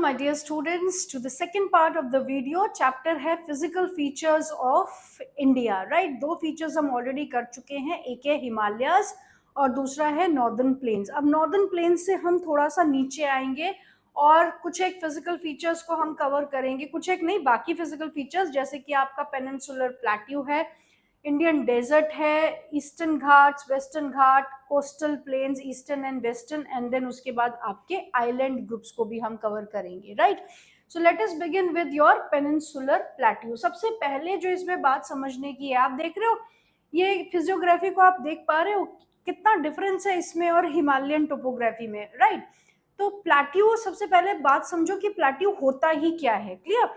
my dear students, to the second part of the video. Chapter है physical features of India. Right, दो features हम already कर चुके हैं, एक है हिमालयाज और दूसरा है नॉर्दर्न प्लेन्स. अब नॉर्दर्न प्लेन्स से हम थोड़ा सा नीचे आएंगे और कुछ एक फिजिकल फीचर्स को हम कवर करेंगे. कुछ एक नहीं, बाकी फिजिकल फीचर्स जैसे कि आपका पेनिनसुलर प्लेट्यू है, इंडियन डेजर्ट है, eastern Ghats, Western Ghat, coastal plains eastern and western, and then उसके बाद आपके आइलैंड ग्रुप्स को भी हम कवर करेंगे. Right, so let us begin with your peninsular plateau. सबसे पहले जो इसमें बात समझने की है, आप देख रहे हो ये फिजियोग्राफी को, आप देख पा रहे हो कितना डिफरेंस है इसमें और हिमालयन टोपोग्राफी में. राइट, तो प्लेट्यू, सबसे पहले बात समझो कि प्लेट्यू होता ही क्या है. क्लियर?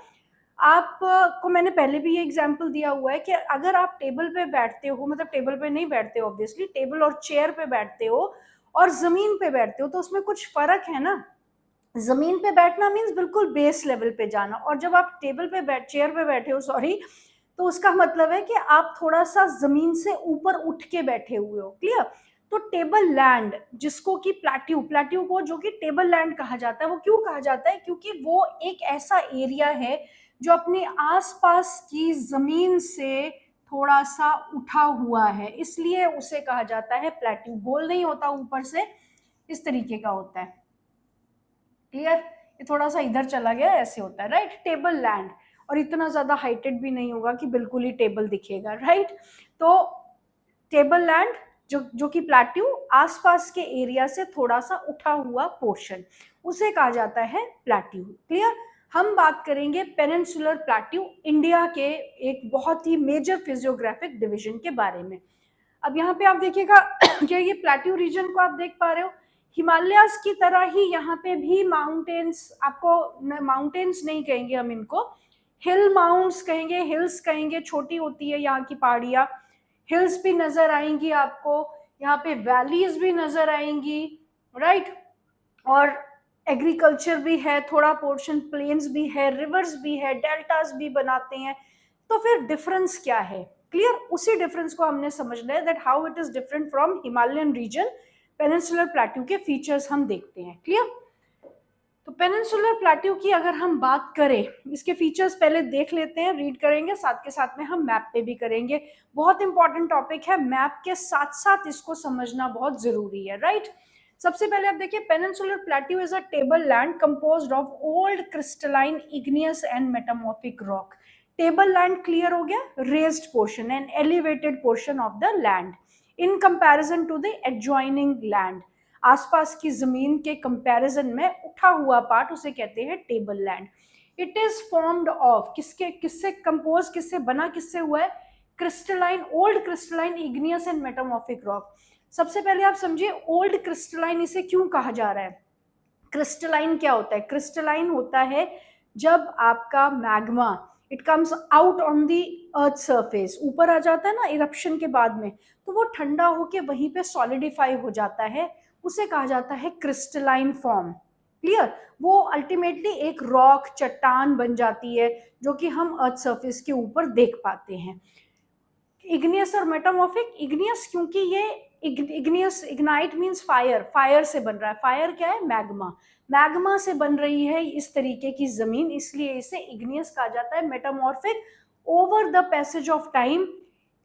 आपको मैंने पहले भी ये एग्जाम्पल दिया हुआ है कि अगर आप टेबल पे बैठते हो, मतलब टेबल पे नहीं बैठते हो ऑब्वियसली, टेबल और चेयर पे बैठते हो और जमीन पे बैठते हो, तो उसमें कुछ फर्क है ना. जमीन पे बैठना मीन्स बिल्कुल बेस लेवल पे जाना, और जब आप टेबल पे चेयर पे बैठे हो, सॉरी, तो उसका मतलब है कि आप थोड़ा सा जमीन से ऊपर उठ के बैठे हुए हो. क्लियर? तो टेबल लैंड, जिसको कि प्लेट्यू को जो कि टेबल लैंड कहा जाता है, वो क्यों कहा जाता है? क्योंकि वो एक ऐसा एरिया है जो अपने आसपास की जमीन से थोड़ा सा उठा हुआ है, इसलिए उसे कहा जाता है प्लेट्यू. गोल नहीं होता, ऊपर से इस तरीके का होता है. क्लियर? ये थोड़ा सा इधर चला गया, ऐसे होता है. राइट, टेबल लैंड, और इतना ज्यादा हाइटेड भी नहीं होगा कि बिल्कुल ही टेबल दिखेगा. राइट, तो टेबल लैंड जो कि प्लेट्यू, आसपास के एरिया से थोड़ा सा उठा हुआ पोर्शन, उसे कहा जाता है प्लेट्यू. क्लियर? हम बात करेंगे पेनिनसुलर प्लेट्यू, इंडिया के एक बहुत ही मेजर फिजियोग्राफिक डिवीजन के बारे में. अब यहाँ पे आप देखिएगा क्या ये प्लेट्यू रीजन को आप देख पा रहे हो, हिमालयाज की तरह ही यहाँ पे भी माउंटेन्स, आपको माउंटेन्स नहीं कहेंगे हम इनको, हिल माउंट्स कहेंगे, हिल्स कहेंगे. छोटी होती है यहाँ की पहाड़ियाँ, हिल्स भी नजर आएंगी आपको, यहाँ पे वैलीज भी नजर आएंगी. राइट, और एग्रीकल्चर भी है, थोड़ा पोर्शन प्लेन्स भी है, रिवर्स भी है, डेल्टास भी बनाते हैं. तो फिर डिफरेंस क्या है? क्लियर? उसी डिफरेंस को हमने समझना है, that how it is different from Himalayan region. Peninsular plateau के फीचर्स हम देखते हैं. क्लियर? तो पेनिनसुलर प्लेट्यू की अगर हम बात करें, इसके फीचर्स पहले देख लेते हैं, रीड करेंगे, साथ के साथ में हम मैप पे भी करेंगे. बहुत इंपॉर्टेंट टॉपिक है, मैप के साथ साथ इसको समझना बहुत जरूरी है. राइट, सबसे पहले आप देखिए, peninsular plateau is a table land composed of old crystalline igneous and metamorphic rock. Table land clear हो गया, raised portion and elevated portion of the land in comparison to the adjoining land. आसपास की जमीन के comparison में उठा हुआ part, उसे कहते हैं table land. It is formed of, किससे कंपोज, किससे बना, किससे हुआ है? Crystalline, old crystalline igneous and metamorphic rock. सबसे पहले आप समझिए ओल्ड क्रिस्टलाइन इसे क्यों कहा जा रहा है. क्रिस्टलाइन क्या होता है? क्रिस्टलाइन होता है जब आपका magma, it comes out on the earth surface, ऊपर आ जाता है ना इरप्शन के बाद में, तो वो ठंडा होके वहीं पे सॉलिडिफाई हो जाता है, उसे कहा जाता है क्रिस्टलाइन फॉर्म. क्लियर? वो अल्टीमेटली एक रॉक, चट्टान बन जाती है जो कि हम अर्थ सरफेस के ऊपर देख पाते हैं. इग्नियस और मेटामॉर्फिक, इग्नियस क्योंकि ये igneous, ignite means fire, fire से बन रहा है. फायर क्या है? मैग्मा, मैग्मा से बन रही है इस तरीके की जमीन, इसलिए इसे इग्नियस कहा जाता है. Metamorphic, over the passage of time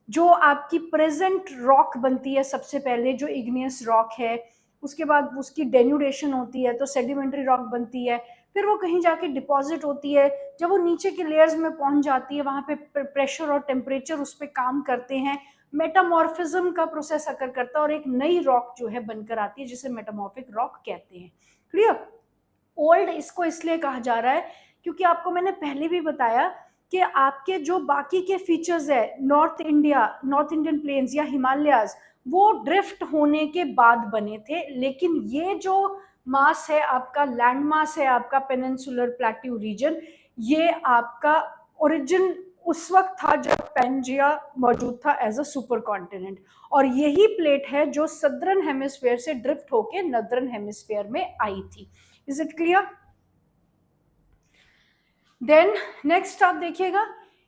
जो आपकी प्रेजेंट रॉक बनती है, सबसे पहले जो इग्नियस रॉक है, उसके बाद उसकी डेन्यूडेशन होती है तो सेडिमेंट्री रॉक बनती है, फिर वो कहीं जाके डिपॉजिट होती है, जब वो नीचे के लेयर्स में पहुंच जाती है, वहां पे प्रेशर और टेम्परेचर उस पर काम करते हैं, मेटामॉर्फिज्म का प्रोसेस अकर करता है और एक नई रॉक जो है बनकर आती है, जिसे मेटामॉर्फिक रॉक कहते हैं. क्लियर? ओल्ड इसको इसलिए कहा जा रहा है क्योंकि आपको मैंने पहले भी बताया कि आपके जो बाकी के फीचर्स है, नॉर्थ इंडियन प्लेन्स या हिमालयाज, वो ड्रिफ्ट होने के बाद बने थे, लेकिन ये जो मास है आपका, लैंड मास है आपका पेनिनसुलर प्लेट्यू रीजन, ये आपका ओरिजिन उस वक्त था जब पेंजिया मौजूद था एज अ सुपर कॉन्टिनेंट, और यही प्लेट है जो सदर्न हेमिस्फेयर से ड्रिफ्ट होके नॉर्दर्न हेमिस्फेयर में आई थी. Is it clear? Then next आप देखिएगा,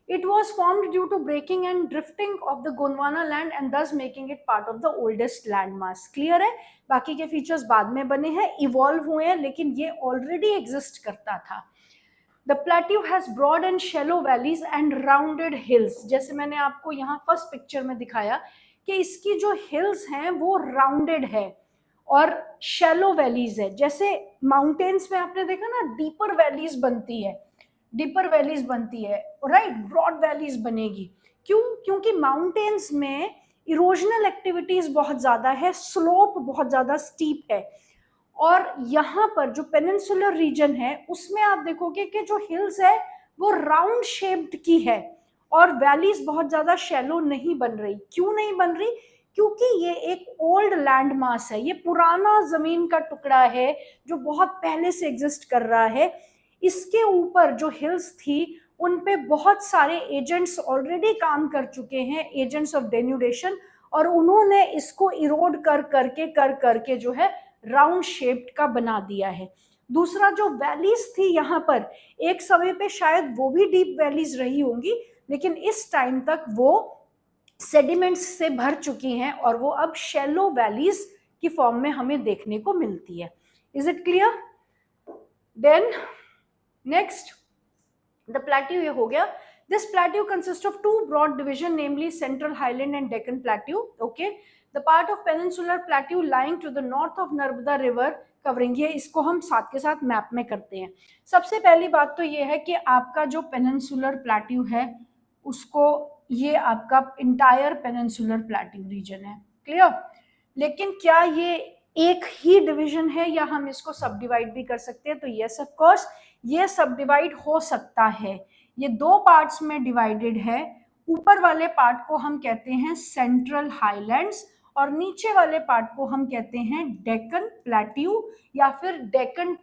It was formed due to breaking and drifting of the Gondwana land and thus making it part of the oldest landmass. Clear है? बाकी के फीचर्स बाद में बने हैं, इवॉल्व हुए हैं, लेकिन ये ऑलरेडी एग्जिस्ट करता था. The plateau has broad and shallow valleys and rounded hills. जैसे मैंने आपको यहाँ फर्स्ट पिक्चर में दिखाया कि इसकी जो हिल्स हैं वो राउंडेड है और शैलो वैलीज है. जैसे माउंटेन्स में आपने देखा ना, डीपर वैलीज बनती है, डीपर वैलीज बनती है, राइट, ब्रॉड वैलीज बनेगी. क्यों? क्योंकि माउंटेन्स में इरोजनल एक्टिविटीज बहुत ज्यादा है, स्लोप बहुत ज्यादा स्टीप है. और यहाँ पर जो पेनिनसुलर रीजन है उसमें आप देखोगे कि जो हिल्स है वो राउंड शेप्ड की है और वैलीज बहुत ज्यादा शैलो नहीं बन रही. क्यों नहीं बन रही? क्योंकि ये एक ओल्ड लैंड मास है, ये पुराना जमीन का टुकड़ा है जो बहुत पहले से एग्जिस्ट कर रहा है. इसके ऊपर जो हिल्स थी उन पे बहुत सारे एजेंट्स ऑलरेडी काम कर चुके हैं, एजेंट्स ऑफ डेन्यूडेशन, और उन्होंने इसको इरोड कर करके जो है राउंड शेप्ड का बना दिया है. दूसरा, जो वैलीज थी यहाँ पर, एक समय पे शायद वो भी डीप वैलीज रही होंगी, लेकिन इस टाइम तक वो सेडिमेंट्स से भर चुकी हैं और वो अब शैलो वैलीज की फॉर्म में हमें देखने को मिलती है. Is it clear? Then next, the plateau ये हो गया. This plateau consists of two broad divisions, namely Central Highland and Deccan Plateau. Okay, the part of peninsular plateau lying to the north of Narmada River covering, ये इसको हम साथ के साथ map में करते हैं. सबसे पहली बात तो ये है कि आपका जो पेनिनसुलर प्लेट्यू है उसको, ये आपका इंटायर पेनिनसुलर प्लेट्यू रीजन है. क्लियर? लेकिन क्या ये एक ही डिवीजन है या हम इसको सब डिवाइड भी कर सकते हैं? तो यस ऑफ कोर्स ये सब डिवाइड हो सकता है. ये दो पार्ट्स में डिवाइडेड है. ऊपर वाले पार्ट को हम कहते हैं सेंट्रल हाईलैंड्स और नीचे वाले पार्ट को हम कहते हैं डेक्कन प्लेट्यू या फिर Deccan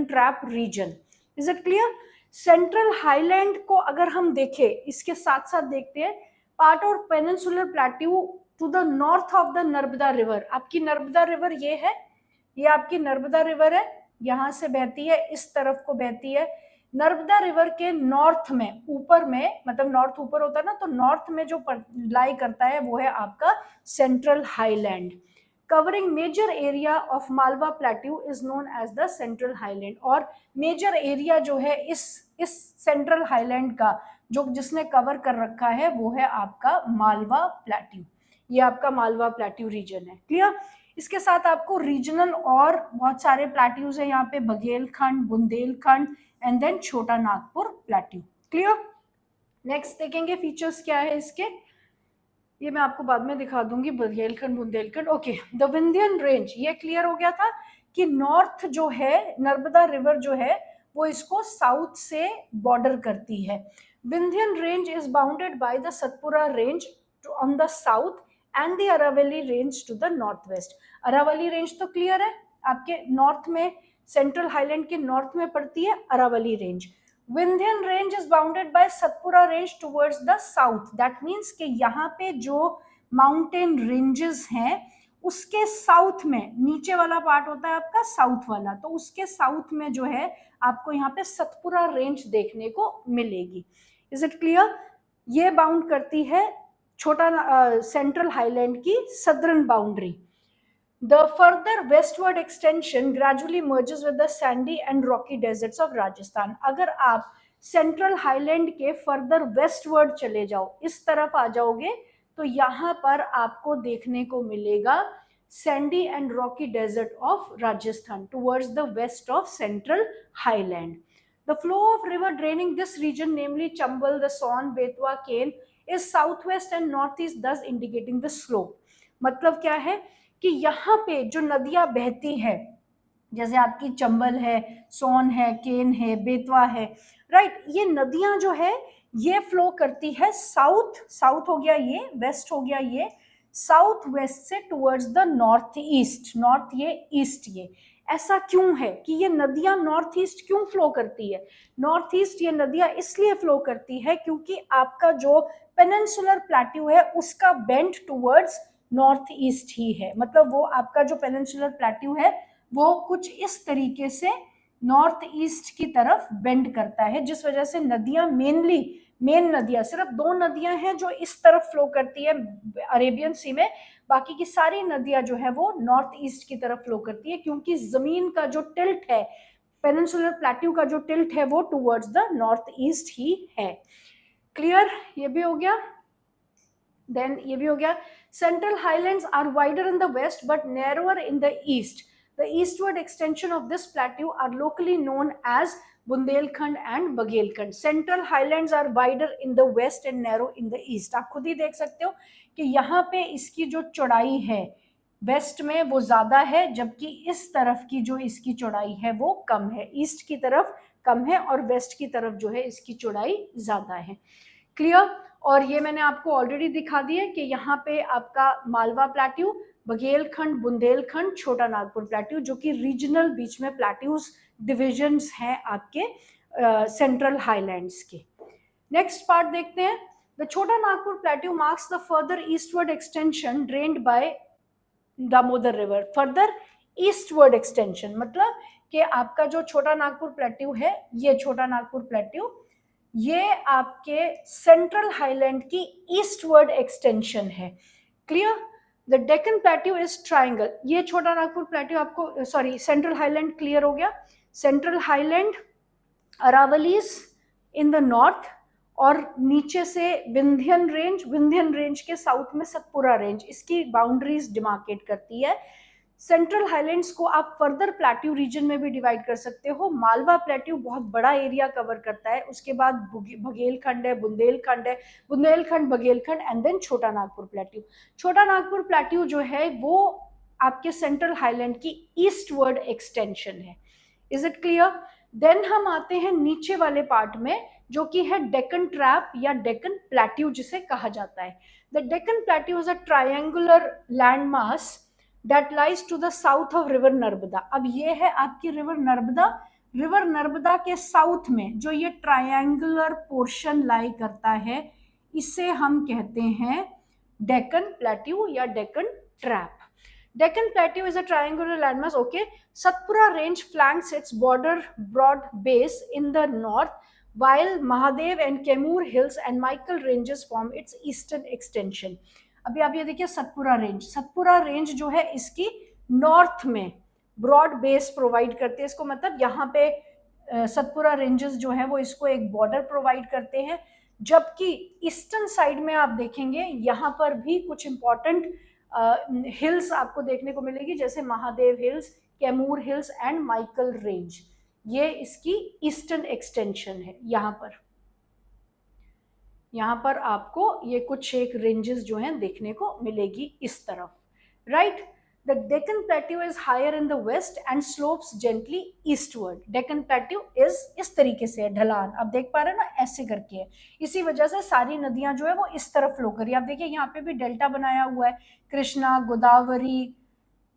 trap region. Is it clear? Central highland को अगर हम देखें, इसके साथ साथ देखते हैं पार्ट और peninsular plateau to the north of the Narmada river. आपकी नर्मदा रिवर ये है, ये आपकी नर्मदा रिवर है, यहां से बहती है, इस तरफ को बहती है. नर्मदा रिवर के नॉर्थ में, ऊपर में, मतलब नॉर्थ ऊपर होता है ना, तो नॉर्थ में जो लाई करता है वो है आपका central highland. Covering major area of Malwa plateau is known as the central highland. और मेजर एरिया जो है इस सेंट्रल हाईलैंड का, जो जिसने कवर कर रखा है, वो है आपका मालवा प्लेट्यू. ये आपका मालवा प्लेट्यू रीजन है. क्लियर? इसके साथ आपको रीजनल और बहुत सारे प्लेट्यूज है यहाँ पे, बघेलखंड, बुंदेलखंड एंड देन छोटा नागपुर प्लेट्यू. क्लियर? नेक्स्ट देखेंगे फीचर्स क्या है इसके, ये मैं आपको बाद में दिखा दूंगी, Baghelkhand, Bundelkhand. Okay, the Vindhyan range, ये क्लियर हो गया था कि नॉर्थ जो है, नर्मदा रिवर जो है वो इसको साउथ से बॉर्डर करती है. Vindhyan range is bounded by the Satpura range on the south and the Aravalli range to the north west. Aravalli range तो क्लियर है, आपके नॉर्थ में, सेंट्रल हाईलैंड के नॉर्थ में पड़ती है Aravalli range. Vindhyan range is bounded by Satpura range towards the south. That means कि यहाँ पे जो माउंटेन रेंजेस हैं उसके साउथ में, नीचे वाला पार्ट होता है आपका साउथ वाला, तो उसके साउथ में जो है आपको यहाँ पे सतपुरा रेंज देखने को मिलेगी. Is it clear? ये बाउंड करती है छोटा सेंट्रल हाईलैंड की southern boundary. The further westward extension gradually merges with the sandy and rocky deserts of Rajasthan. अगर आप सेंट्रल हाईलैंड के फर्दर वेस्टवर्ड चले जाओ, इस तरफ आ जाओगे, तो यहाँ पर आपको देखने को मिलेगा sandy and rocky desert of Rajasthan towards the west of central highland. The flow of river draining this region, namely Chambal, the Son, Betwa, Ken, is southwest and northeast, thus indicating the slope. मतलब क्या है कि यहाँ पे जो नदियां बहती है, जैसे आपकी चंबल है, सोन है, केन है, बेतवा है, राइट, ये नदियां जो है ये फ्लो करती है साउथ हो गया ये, वेस्ट हो गया ये, साउथ वेस्ट से towards the north east. North ये, ईस्ट ये. ऐसा क्यों है कि ये नदियां नॉर्थ ईस्ट क्यों फ्लो करती है? नॉर्थ ईस्ट ये नदियां इसलिए फ्लो करती है क्योंकि आपका जो पेनिनसुलर प्लेट्यू है उसका बेंड टुवर्ड्स नॉर्थ ईस्ट ही है. मतलब वो आपका जो पेनिनसुलर प्लेट्यू है वो कुछ इस तरीके से नॉर्थ ईस्ट की तरफ बेंड करता है, जिस वजह से नदियां मेनली मेन नदियां, सिर्फ 2 नदियां हैं जो इस तरफ फ्लो करती है अरेबियन सी में, बाकी की सारी नदियां जो है वो नॉर्थ ईस्ट की तरफ फ्लो करती है, क्योंकि जमीन का जो टिल्ट है, पेनिनसुलर प्लेट्यू का जो टिल्ट है वो टुवर्ड्स द नॉर्थ ईस्ट ही है। क्लियर, ये भी हो गया। देन ये भी हो गया। Central highlands are wider in the west but narrower in the east. The eastward extension of this plateau are locally known as Bundelkhand and Baghelkhand. Central highlands are wider in the west and narrow in the east. आप खुद ही देख सकते हो कि यहाँ पे इसकी जो चौड़ाई है वेस्ट में वो ज्यादा है, जबकि इस तरफ की जो इसकी चौड़ाई है वो कम है। ईस्ट की तरफ कम है और वेस्ट की तरफ जो है इसकी चौड़ाई ज्यादा है। क्लियर। और ये मैंने आपको ऑलरेडी दिखा दिया कि यहाँ पे आपका मालवा प्लेट्यू, बघेलखंड, बुंदेलखंड, छोटा नागपुर प्लेट्यू, जो कि रीजनल बीच में प्लेट्यूज डिविजन्स हैं आपके सेंट्रल हाईलैंड्स के। नेक्स्ट पार्ट देखते हैं। The Chota Nagpur plateau marks the further eastward extension drained by Damodar river. Further eastward extension मतलब कि आपका जो छोटा नागपुर प्लेट्यू है, ये छोटा नागपुर प्लेट्यू, ये आपके सेंट्रल हाईलैंड की ईस्टवर्ड एक्सटेंशन है। Clear. The Deccan plateau is triangle. ये छोटा नागपुर प्लेट्यू आपको, सॉरी, सेंट्रल हाईलैंड क्लियर हो गया। Central highland, Aravallis in the north, और नीचे से विंध्यन रेंज के साउथ में सतपुरा रेंज, इसकी बाउंड्रीज डिमार्केट करती है। सेंट्रल हाईलैंड्स को आप फर्दर प्लेट्यू रीजन में भी डिवाइड कर सकते हो। मालवा प्लेट्यू बहुत बड़ा एरिया कवर करता है, उसके बाद बघेलखंड है, बुंदेलखंड, बघेलखंड एंड देन छोटा नागपुर प्लेट्यू। छोटा नागपुर प्लेट्यू जो है वो आपके सेंट्रल हाईलैंड की ईस्टवर्ड एक्सटेंशन है। Is it clear. देन हम आते हैं नीचे वाले पार्ट में, जो कि है डेक्कन ट्रैप या डेक्कन प्लेट्यू जिसे कहा जाता है। The Deccan plateau is a triangular land mass that lies to the south of river Narmada. अब ये है आपकी रिवर नर्मदा। रिवर नर्मदा के साउथ में जो ये ट्रायंगुलर पोर्शन लाई करता है, इसे हम कहते हैं डेक्कन प्लेट्यू या Deccan trap. Deccan plateau is a triangular landmass. Okay, Satpura range flanks its border broad base in the north, while Mahadev and Kemur hills and Michael ranges form its eastern extension. अभी आप ये देखिए सतपुरा रेंज जो है इसकी north में broad base provide करते हैं। इसको मतलब यहाँ पे सतपुरा रेंजेस जो है वो इसको एक बॉर्डर प्रोवाइड करते हैं, जबकि ईस्टर्न साइड में आप देखेंगे यहाँ पर भी कुछ इंपॉर्टेंट हिल्स आपको देखने को मिलेगी, जैसे Mahadev hills, Kaimur hills and Michael range. ये इसकी ईस्टर्न एक्सटेंशन है। यहाँ पर आपको ये कुछ एक रेंजेस जो हैं देखने को मिलेगी इस तरफ, right. The Deccan plateau is higher in the west and slopes gently eastward. Deccan plateau इस तरीके से है, ढलान, आप देख पा रहे हैं ना, ऐसे करके है। इसी वजह से सारी नदियां जो है वो इस तरफ फ्लो करी। आप देखिए यहाँ पे भी डेल्टा बनाया हुआ है, कृष्णा, गोदावरी,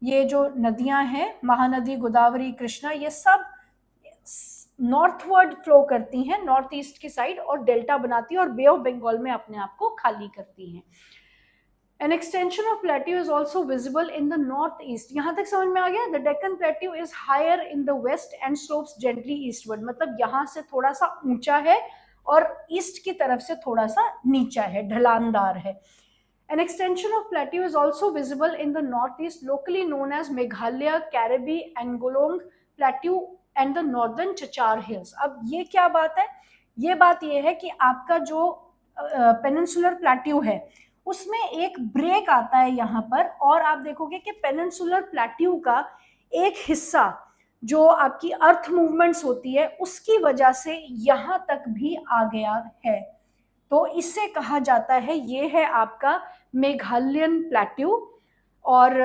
ये जो नदियां हैं, महानदी, गोदावरी, कृष्णा, ये सब नॉर्थवर्ड फ्लो करती हैं, नॉर्थ ईस्ट की साइड, और डेल्टा बनाती है और बे ऑफ बंगाल में अपने आप को खाली करती हैं। An extension of plateau is also visible in the northeast. यहाँ तक समझ में आ गया। The Deccan Plateau is higher in the west and slopes gently eastward. मतलब यहाँ से थोड़ा सा ऊंचा है और ईस्ट की तरफ से थोड़ा सा नीचा है, ढलानदार है। An extension of plateau is also visible in the northeast, locally known as Meghalaya, Caribbee, Angolong Plateau and the Northern Chachar Hills. अब ये क्या बात है? ये बात ये है कि आपका जो पेनिनसुलर प्लेट्यू है उसमें एक ब्रेक आता है यहाँ पर, और आप देखोगे कि पेनिनसुलर प्लेट्यू का एक हिस्सा जो आपकी अर्थ मूवमेंट्स होती है उसकी वजह से यहाँ तक भी आ गया है, तो इससे कहा जाता है ये है आपका मेघालयन प्लेट्यू। और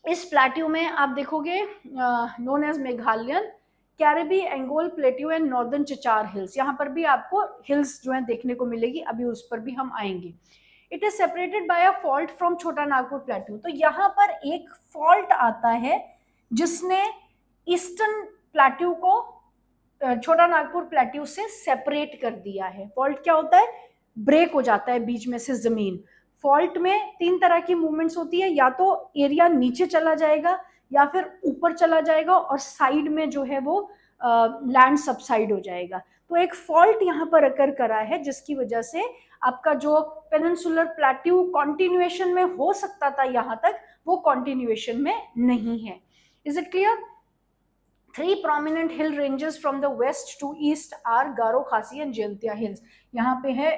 इस प्लेट्यू में आप देखोगे known as Meghalayan, Karbi, Anglong plateau and northern Cachar hills, यहाँ पर भी आपको हिल्स जो है देखने को मिलेगी, अभी उस पर भी हम आएंगे। It is separated by a fault from छोटा नागपुर प्लेट्यू। तो यहाँ पर एक फॉल्ट आता है जिसने ईस्टर्न प्लेट्यू को छोटा नागपुर प्लेट्यू से सेपरेट कर दिया है। फॉल्ट क्या होता है? ब्रेक हो जाता है बीच में से जमीन। फॉल्ट में 3 तरह की मूवमेंट्स होती है, या तो एरिया नीचे चला जाएगा या फिर ऊपर चला जाएगा, और साइड में जो है वो लैंड सबसाइड हो जाएगा। तो एक फॉल्ट यहाँ पर अकर करा है, जिसकी वजह से आपका जो पेनिनसुलर प्लेट्यू कॉन्टिन्यूएशन में हो सकता था यहाँ तक, वो कॉन्टिन्यूएशन में नहीं है। Is it clear? Three prominent hill ranges from the west to east are Garo, Khasi and Jaintia hills. यहाँ पे है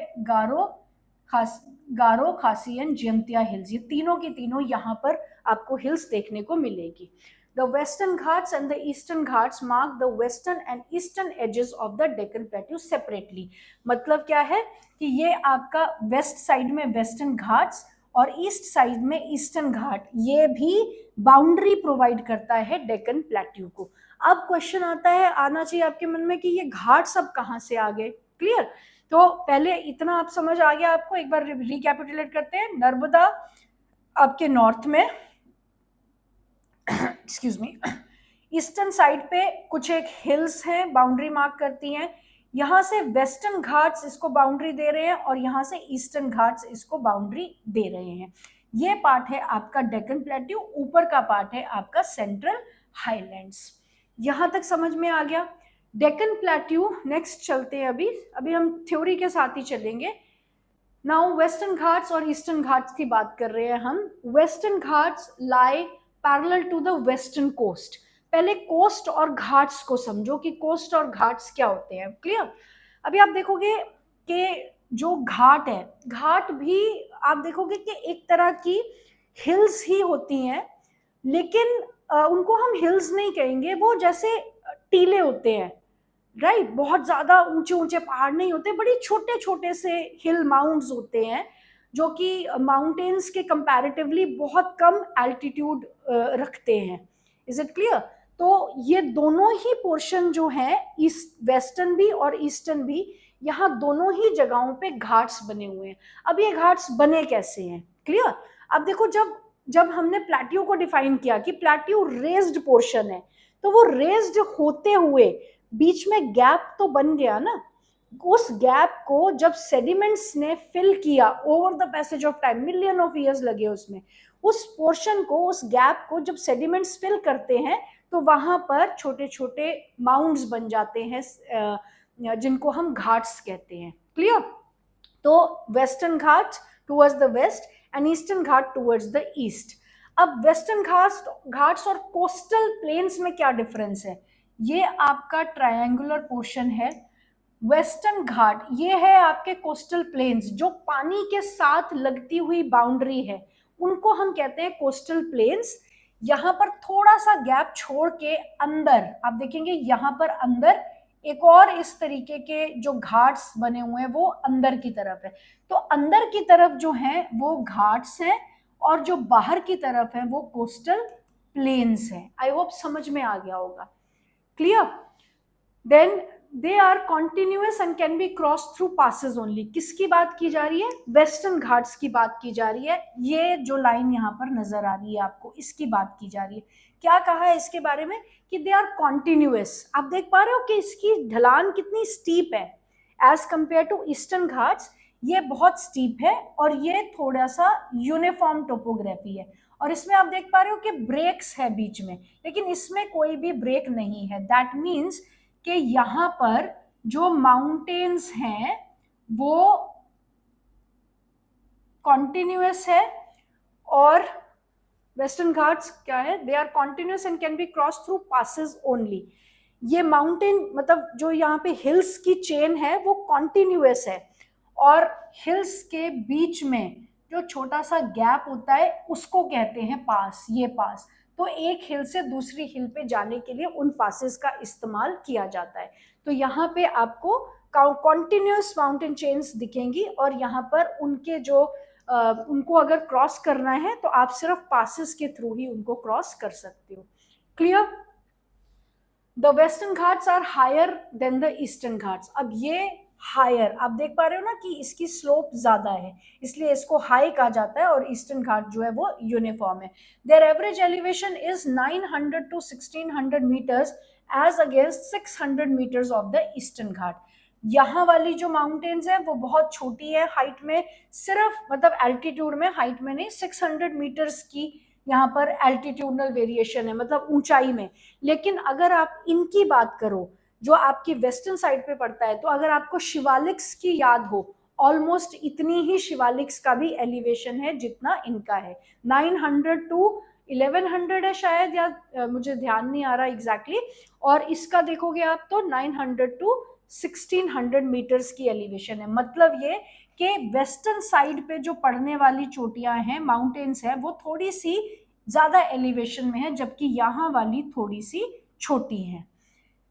गारो खासी एंड जयंतिया हिल्स। ये तीनों की तीनों यहाँ पर आपको हिल्स देखने को मिलेगी। The western Ghats and the eastern Ghats mark the western and eastern edges of the Deccan Plateau separately. मतलब क्या है कि ये आपका वेस्ट साइड में वेस्टर्न घाट्स और ईस्ट साइड में ईस्टर्न घाट, ये भी बाउंड्री प्रोवाइड करता है डेक्कन प्लेट्यू को। अब क्वेश्चन आता है, आना चाहिए आपके मन में कि ये घाट सब कहाँ से आ गए। क्लियर? तो पहले इतना आप समझ आ गया आपको, एक बार रिकैपिटुलेट करते हैं। नर्मदा आपके नॉर्थ में, एक्सक्यूज मी, ईस्टर्न साइड पे कुछ एक हिल्स हैं, बाउंड्री मार्क करती हैं। यहाँ से वेस्टर्न घाट्स इसको बाउंड्री दे रहे हैं और यहाँ से ईस्टर्न घाट्स इसको बाउंड्री दे रहे हैं। ये पार्ट है आपका डेक्कन प्लेट्यू, ऊपर का पार्ट है आपका सेंट्रल हाईलैंड्स। यहाँ तक समझ में आ गया डेक्कन प्लेट्यू। नेक्स्ट चलते हैं, अभी हम थ्योरी के साथ ही चलेंगे। नाउ वेस्टर्न घाट्स और ईस्टर्न घाट्स की बात कर रहे हैं हम। Western Ghats lie parallel to the western coast. पहले कोस्ट और घाट्स को समझो कि कोस्ट और घाट्स क्या होते हैं। क्लियर? अभी आप देखोगे कि जो घाट है, घाट भी आप देखोगे कि एक तरह की हिल्स ही होती हैं, लेकिन उनको हम हिल्स नहीं कहेंगे, वो जैसे टीले होते हैं, राइट? बहुत ज्यादा ऊंचे ऊंचे पहाड़ नहीं होते, बड़ी छोटे छोटे से हिल माउंट्स होते हैं, जो कि माउंटेन्स के कंपैरेटिवली बहुत कम एल्टीट्यूड रखते हैं। Is it clear? तो ये दोनों ही पोर्शन जो है, ईस्ट वेस्टर्न भी और ईस्टर्न भी, यहाँ दोनों ही जगहों पे घाट्स बने हुए हैं। अब ये घाट्स बने कैसे हैं? क्लियर? अब देखो, जब हमने प्लेट्यू को डिफाइन किया कि प्लेट्यू रेज्ड पोर्शन है, तो वो रेज्ड होते हुए बीच में गैप तो बन गया ना। उस गैप को जब सेडिमेंट्स ने फिल किया over the passage of time, million of years लगे उसमें, उस पोर्शन को, उस गैप को जब सेडिमेंट्स फिल करते हैं, तो वहां पर छोटे छोटे माउंट्स बन जाते हैं, जिनको हम घाट्स कहते हैं। क्लियर? तो Western Ghat towards the west and Eastern Ghat towards the east. अब वेस्टर्न घाट्स और कोस्टल प्लेन्स में क्या डिफरेंस है? ये आपका ट्रायंगुलर पोर्शन है। वेस्टर्न घाट ये है आपके कोस्टल प्लेन्स, जो पानी के साथ लगती हुई बाउंड्री है, उनको हम कहते हैं कोस्टल प्लेन्स। यहाँ पर थोड़ा सा गैप छोड़ के अंदर आप देखेंगे, यहाँ पर अंदर एक और इस तरीके के जो घाट्स बने हुए हैं, वो अंदर की तरफ है। तो अंदर की तरफ जो है वो घाट्स हैं, और जो बाहर की तरफ है वो कोस्टल प्लेन्स हैं। आई होप समझ में आ गया होगा। Clear? Then they are continuous and can be cross through passes only. किसकी बात की जा रही है? वेस्टर्न घाट्स की बात की जा रही है। ये जो लाइन यहाँ पर नजर आ रही है आपको, इसकी बात की जा रही है। क्या कहा है इसके बारे में? कि दे आर कॉन्टिन्यूअस। आप देख पा रहे हो कि इसकी ढलान कितनी स्टीप है as compare to Eastern Ghats. ये बहुत स्टीप है और ये थोड़ा सा यूनिफॉर्म टोपोग्राफी है, और इसमें आप देख पा रहे हो कि ब्रेक्स है बीच में, लेकिन इसमें कोई भी ब्रेक नहीं है। दैट मीन्स कि यहाँ पर जो माउंटेन्स हैं वो कॉन्टिन्यूअस है, और वेस्टर्न घाट्स क्या है? They are continuous and can be cross through passes only. ये माउंटेन मतलब जो यहाँ पे हिल्स की चेन है वो कॉन्टिन्यूअस है, और हिल्स के बीच में जो छोटा सा गैप होता है उसको कहते हैं पास। ये पास, तो एक हिल से दूसरी हिल पे जाने के लिए उन पासेस का इस्तेमाल किया जाता है। तो यहाँ पे आपको कॉन्टिन्यूअस माउंटेन चेन्स दिखेंगी, और यहाँ पर उनके जो उनको अगर क्रॉस करना है तो आप सिर्फ पासेस के थ्रू ही उनको क्रॉस कर सकते हो। Clear? The western Ghats are higher than the eastern Ghats. अब ये हायर आप देख पा रहे हो ना कि इसकी स्लोप ज्यादा है, इसलिए इसको हाई कहा जाता है, और ईस्टर्न घाट जो है वो यूनिफॉर्म है। Their average elevation is 900 to 1600 metres as against 600 metres of the eastern Ghat. यहाँ वाली जो माउंटेन्स है वो बहुत छोटी है हाइट में, सिर्फ मतलब एल्टीट्यूड में, हाइट में नहीं, 600 मीटर्स की यहाँ पर एल्टीट्यूडनल वेरिएशन है, मतलब ऊंचाई में। लेकिन अगर आप इनकी बात करो जो आपकी वेस्टर्न साइड पे पड़ता है, तो अगर आपको शिवालिक्स की याद हो, ऑलमोस्ट इतनी ही शिवालिक्स का भी एलिवेशन है जितना इनका है। 900 टू 1100 है शायद, या मुझे ध्यान नहीं आ रहा एग्जैक्टली। और इसका देखोगे आप तो 900 टू 1600 मीटर्स की एलिवेशन है। मतलब ये कि वेस्टर्न साइड पे जो पड़ने वाली चोटियां हैं, माउंटेन्स है, वो थोड़ी सी ज्यादा एलिवेशन में है, जबकि यहाँ वाली थोड़ी सी छोटी है।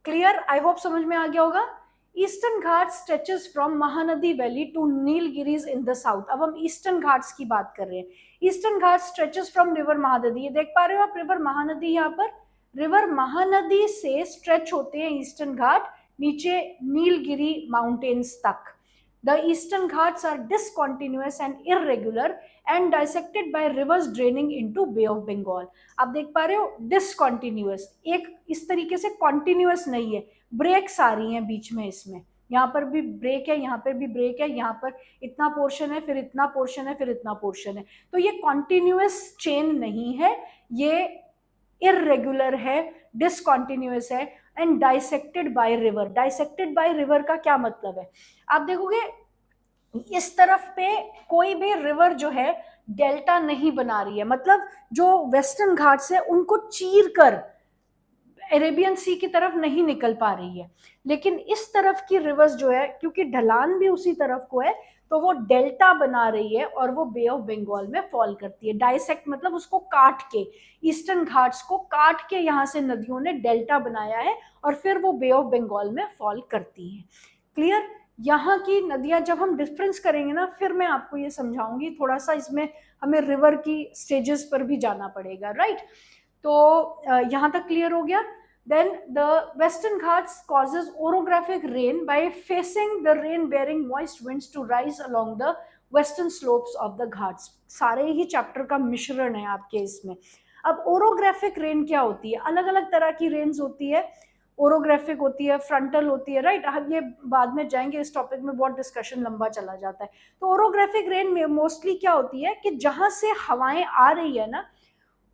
क्लियर? आई होप समझ में आ गया होगा। Eastern Ghat stretches from Mahanadi valley to Nilgiris in the south. अब हम ईस्टर्न घाट्स की बात कर रहे हैं। Eastern Ghat stretches from river Mahanadi, ये देख पा रहे हो आप रिवर महानदी, यहाँ पर रिवर महानदी से स्ट्रेच होते हैं ईस्टर्न घाट नीचे नीलगिरी माउंटेन्स तक। The eastern ghats are discontinuous and irregular and dissected by rivers draining into Bay of Bengal. आप देख पा रहे हो डिसकॉन्टिन्यूअस, एक इस तरीके से कॉन्टिन्यूअस नहीं है, ब्रेक्स आ रही हैं बीच में इसमें। यहाँ पर भी ब्रेक है, यहाँ पर भी ब्रेक है, यहाँ पर इतना पोर्शन है, फिर इतना पोर्शन है, फिर इतना पोर्शन है। तो ये कॉन्टिन्यूअस चेन नहीं है, ये इरेगुलर है, डिसकॉन्टिन्यूअस है and dissected by river. Dissected by river का क्या मतलब है? आप देखोगे इस तरफ पे कोई भी रिवर जो है डेल्टा नहीं बना रही है, मतलब जो वेस्टर्न घाट्स है उनको चीर कर अरेबियन सी की तरफ नहीं निकल पा रही है। लेकिन इस तरफ की रिवर्स जो है, क्योंकि ढलान भी उसी तरफ को है, तो वो डेल्टा बना रही है और वो बे ऑफ बंगाल में फॉल करती है। डाइसेक्ट मतलब उसको काट के, ईस्टर्न घाट्स को काट के यहाँ से नदियों ने डेल्टा बनाया है और फिर वो बे ऑफ बंगाल में फॉल करती है। क्लियर? यहाँ की नदियां जब हम डिफरेंस करेंगे ना, फिर मैं आपको ये समझाऊंगी। थोड़ा सा इसमें हमें रिवर की स्टेजेस पर भी जाना पड़ेगा, राइट? तो यहाँ तक क्लियर हो गया। Then the Western Ghats causes orographic rain by facing the rain-bearing moist winds to rise along the western slopes of the Ghats. सारे ही चैप्टर का मिश्रण है आपके इसमें। अब ओरोग्राफिक रेन क्या होती है? अलग अलग तरह की रेन्स होती है, ओरोग्राफिक होती है, फ्रंटल होती है, राइट? हम ये बाद में जाएंगे, इस टॉपिक में बहुत डिस्कशन लंबा चला जाता है। तो ओरोग्राफिक रेन में मोस्टली क्या होती है कि जहां से हवाएं आ रही है ना,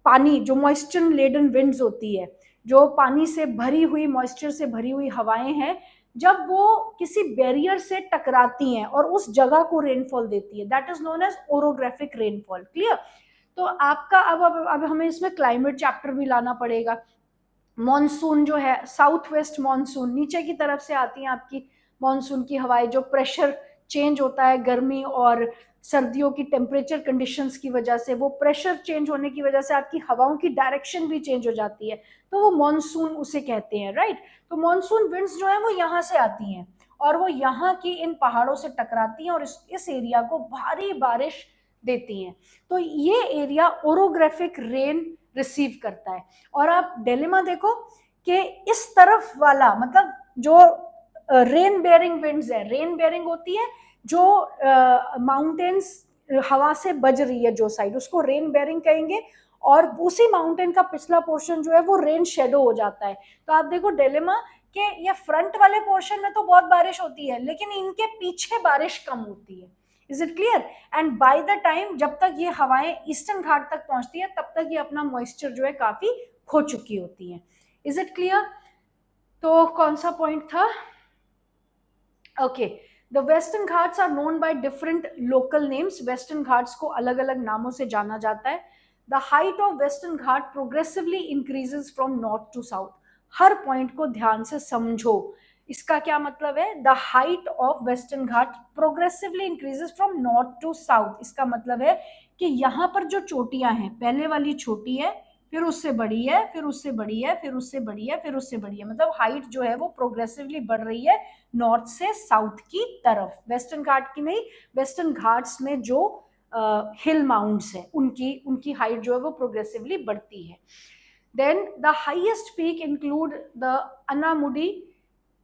पानी जो मॉइस्चर लेडन विंड्स होती है, जो पानी से भरी हुई, मॉइस्चर से भरी हुई हवाएं हैं, जब वो किसी बैरियर से टकराती हैं और उस जगह को रेनफॉल देती है, that is known as orographic rainfall. Clear? तो आपका अब हमें इसमें क्लाइमेट चैप्टर भी लाना पड़ेगा। मॉनसून जो है, साउथ वेस्ट मॉनसून, नीचे की तरफ से आती है आपकी मॉनसून की हवाएं, जो प्रेशर चेंज होता है गर्मी और सर्दियों की टेम्परेचर कंडीशंस की वजह से, वो प्रेशर चेंज होने की वजह से आपकी हवाओं की डायरेक्शन भी चेंज हो जाती है, तो वो मॉनसून उसे कहते हैं, राइट? तो मॉनसून विंड्स जो है वो यहाँ से आती हैं और वो यहाँ की इन पहाड़ों से टकराती हैं और इस एरिया को भारी बारिश देती हैं। तो ये एरिया ओरोग्राफिक रेन रिसीव करता है। और आप डिलेमा देखो कि इस तरफ वाला, मतलब जो रेन बेयरिंग विंड्स है, रेन बेयरिंग होती है जो माउंटेन्स हवा से बज रही है जो साइड, उसको रेन बेयरिंग कहेंगे। और उसी माउंटेन का पिछला पोर्शन जो है वो रेन शेडो हो जाता है। तो आप देखो डिलेमा कि ये फ्रंट वाले पोर्शन में तो बहुत बारिश होती है, लेकिन इनके पीछे बारिश कम होती है। Is it clear? And by the time जब तक ये हवाएं ईस्टर्न घाट तक पहुंचती है, तब तक ये अपना मॉइस्चर जो है काफी खो चुकी होती है। Is it clear? तो कौन सा पॉइंट था? Okay, the western Ghats are known by different local names. Western Ghats को अलग अलग नामों से जाना जाता है। The height of western Ghat progressively increases from north to south. हर पॉइंट को ध्यान से समझो, इसका क्या मतलब है? The height of western Ghat progressively increases from north to south. इसका मतलब है कि यहाँ पर जो चोटियां हैं, पहले वाली छोटी है, फिर उससे बड़ी है, फिर उससे बड़ी है, फिर उससे बड़ी है, फिर उससे बड़ी है, मतलब हाइट जो है वो प्रोग्रेसिवली बढ़ रही है नॉर्थ से साउथ की तरफ। वेस्टर्न घाट की नहीं, वेस्टर्न घाट्स में जो हिल माउंट्स है उनकी हाइट जो है वो प्रोग्रेसिवली बढ़ती है। Then the highest peak include the Anamudi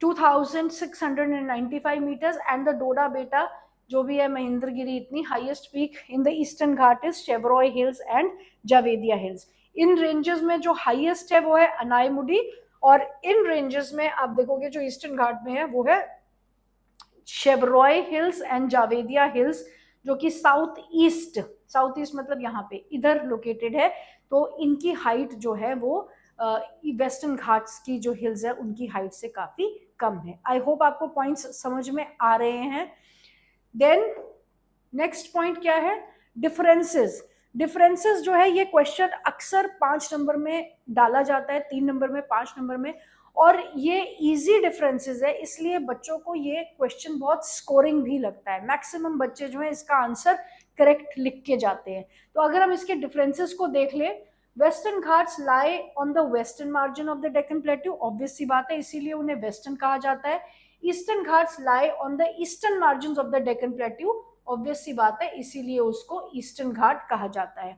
2695 meters and the Doda Betta जो भी है महेंद्रगिरी, इतनी highest peak in the eastern Ghat is Shevaroy hills and Javadi hills. इन रेंजेस में जो हाईएस्ट है वो है अनाईमुडी, और इन रेंजेस में आप देखोगे जो ईस्टर्न घाट में है वो है Shevaroy hills and Javadi hills, जो कि साउथ ईस्ट मतलब यहाँ पे इधर लोकेटेड है। तो इनकी हाइट जो है वो वेस्टर्न घाट्स की जो हिल्स है उनकी हाइट से काफी कम है। आई होप आपको पॉइंट्स समझ में आ रहे हैं। देन नेक्स्ट पॉइंट क्या है, डिफरेंसेस। डिफरेंसेस जो है ये क्वेश्चन अक्सर 5 नंबर में डाला जाता है, 3 नंबर में, 5 नंबर में, और ये इजी डिफरेंसेस है, इसलिए बच्चों को ये क्वेश्चन बहुत स्कोरिंग भी लगता है। मैक्सिमम बच्चे जो है इसका आंसर करेक्ट लिख के जाते हैं। तो अगर हम इसके डिफरेंसेस को देख ले, western Ghats lie on the western margin of the Deccan plateau, obvious सी बात है, इसीलिए उन्हें वेस्टर्न कहा जाता है। Eastern Ghats lie on the eastern margin of the Deccan plateau, obvious सी बात है, इसीलिए उसको ईस्टर्न घाट कहा जाता है।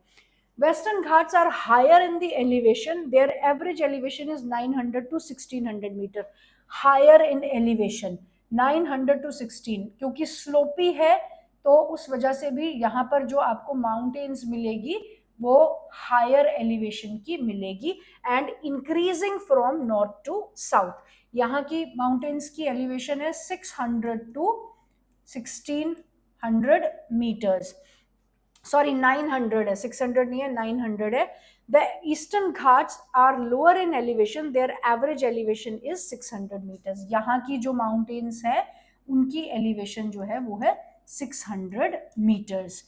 Western Ghats are higher in the elevation, their average elevation is 900 to 1600 metre. Higher in elevation 900 to 16, क्योंकि स्लोपी है तो उस वजह से भी यहाँ पर जो आपको माउंटेन्स मिलेगी वो हायर एलिवेशन की मिलेगी, and increasing from north to south. यहाँ की माउंटेन्स की एलिवेशन है 600 to 1600 मीटर्स, सॉरी 900 है, 600 नहीं है, 900 है। The eastern Ghats are lower in elevation, their average elevation is 600 metres. यहाँ की जो माउंटेन्स है उनकी एलिवेशन जो है वो है 600 meters.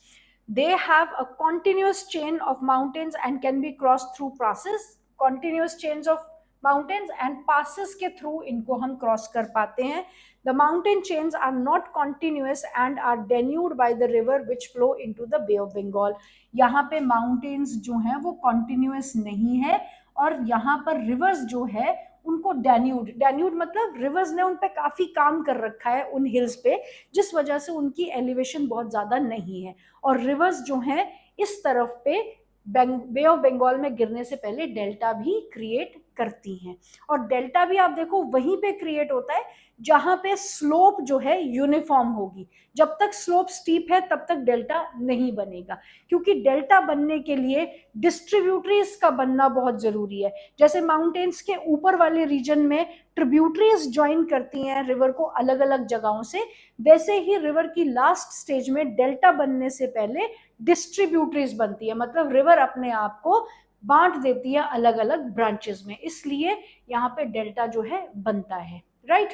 They have a continuous chain of mountains and can be crossed through passes. Continuous chains of mountains and passes के through इनको हम cross कर पाते हैं. The mountain chains are not continuous and are denuded by the river which flow into the Bay of Bengal. यहाँ पे mountains जो हैं वो continuous नहीं है, और यहाँ पर rivers जो है उनको डेन्यूड मतलब रिवर्स ने उन पे काफी काम कर रखा है उन हिल्स पे, जिस वजह से उनकी एलिवेशन बहुत ज्यादा नहीं है। और रिवर्स जो हैं इस तरफ पे बे ऑफ बंगाल में गिरने से पहले डेल्टा भी क्रिएट करती हैं, और डेल्टा भी आप देखो वहीं पे क्रिएट होता है जहां पे स्लोप जो है यूनिफॉर्म होगी। जब तक स्लोप स्टीप है तब तक डेल्टा नहीं बनेगा, क्योंकि डेल्टा बनने के लिए डिस्ट्रीब्यूटरीज का बनना बहुत जरूरी है। जैसे माउंटेन्स के ऊपर वाले रीजन में ट्रिब्यूटरीज ज्वाइन करती हैं रिवर को अलग अलग जगहों से, वैसे ही रिवर की लास्ट स्टेज में डेल्टा बनने से पहले डिस्ट्रीब्यूटरीज बनती है, मतलब रिवर अपने आप को बांट देती है अलग अलग ब्रांचेस में, इसलिए यहाँ पे डेल्टा जो है बनता है, right.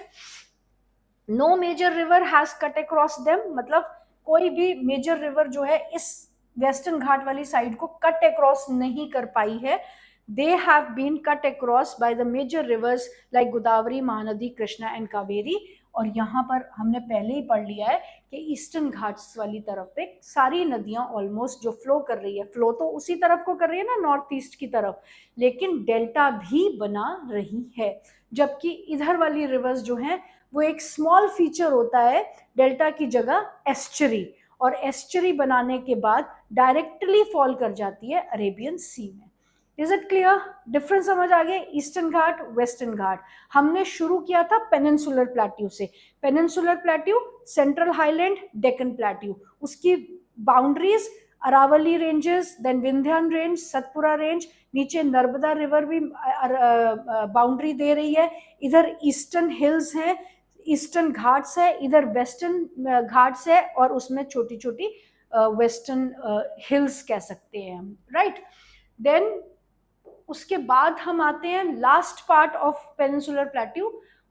No major river has cut across them, मतलब कोई भी मेजर रिवर जो है इस वेस्टर्न घाट वाली साइड को कट अक्रॉस नहीं कर पाई है। They have been cut across by the major rivers like Godavari, Mahanadi, Krishna and Kaveri. और यहाँ पर हमने पहले ही पढ़ लिया है कि ईस्टर्न घाट्स वाली तरफ पे सारी नदियां ऑलमोस्ट जो फ्लो कर रही है, फ्लो तो उसी तरफ को कर रही है ना, नॉर्थ ईस्ट की तरफ, लेकिन डेल्टा भी बना रही है। जबकि इधर वाली रिवर्स जो हैं वो एक स्मॉल फीचर होता है डेल्टा की जगह एस्चुरी, और एस्चुरी बनाने के बाद डायरेक्टली फॉल कर जाती है अरेबियन सी में। Is it clear? डिफरेंस समझ आ गया? Eastern Ghat, western Ghat. हमने शुरू किया था पेनिनसुलर प्लेट्यू से। Peninsular plateau, central highland, Deccan plateau, उसकी boundaries Aravalli ranges, then Vindhyan range, Satpura range, नीचे नर्मदा रिवर भी बाउंड्री दे रही है। इधर ईस्टर्न हिल्स हैं, ईस्टर्न घाट्स है, इधर वेस्टर्न घाट्स है, और उसमें छोटी छोटी वेस्टर्न हिल्स कह सकते हैं हम, राइट। देन उसके बाद हम आते हैं last part of peninsular plateau.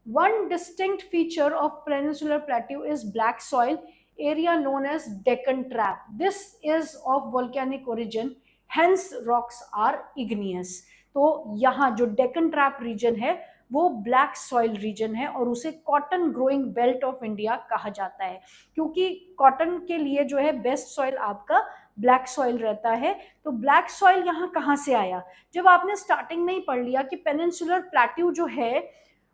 One distinct feature of peninsular plateau is black soil area known as Deccan Trap. This is of volcanic origin, hence rocks are igneous. तो यहाँ जो डेक्कन ट्रैप रीजन है वो ब्लैक सॉइल रीजन है, और उसे cotton growing belt of India कहा जाता है, क्योंकि कॉटन के लिए जो है बेस्ट सॉइल आपका ब्लैक सॉइल रहता है। तो ब्लैक सॉइल यहाँ कहाँ से आया? जब आपने स्टार्टिंग में ही पढ़ लिया कि पेनिनसुलर प्लेट्यू जो है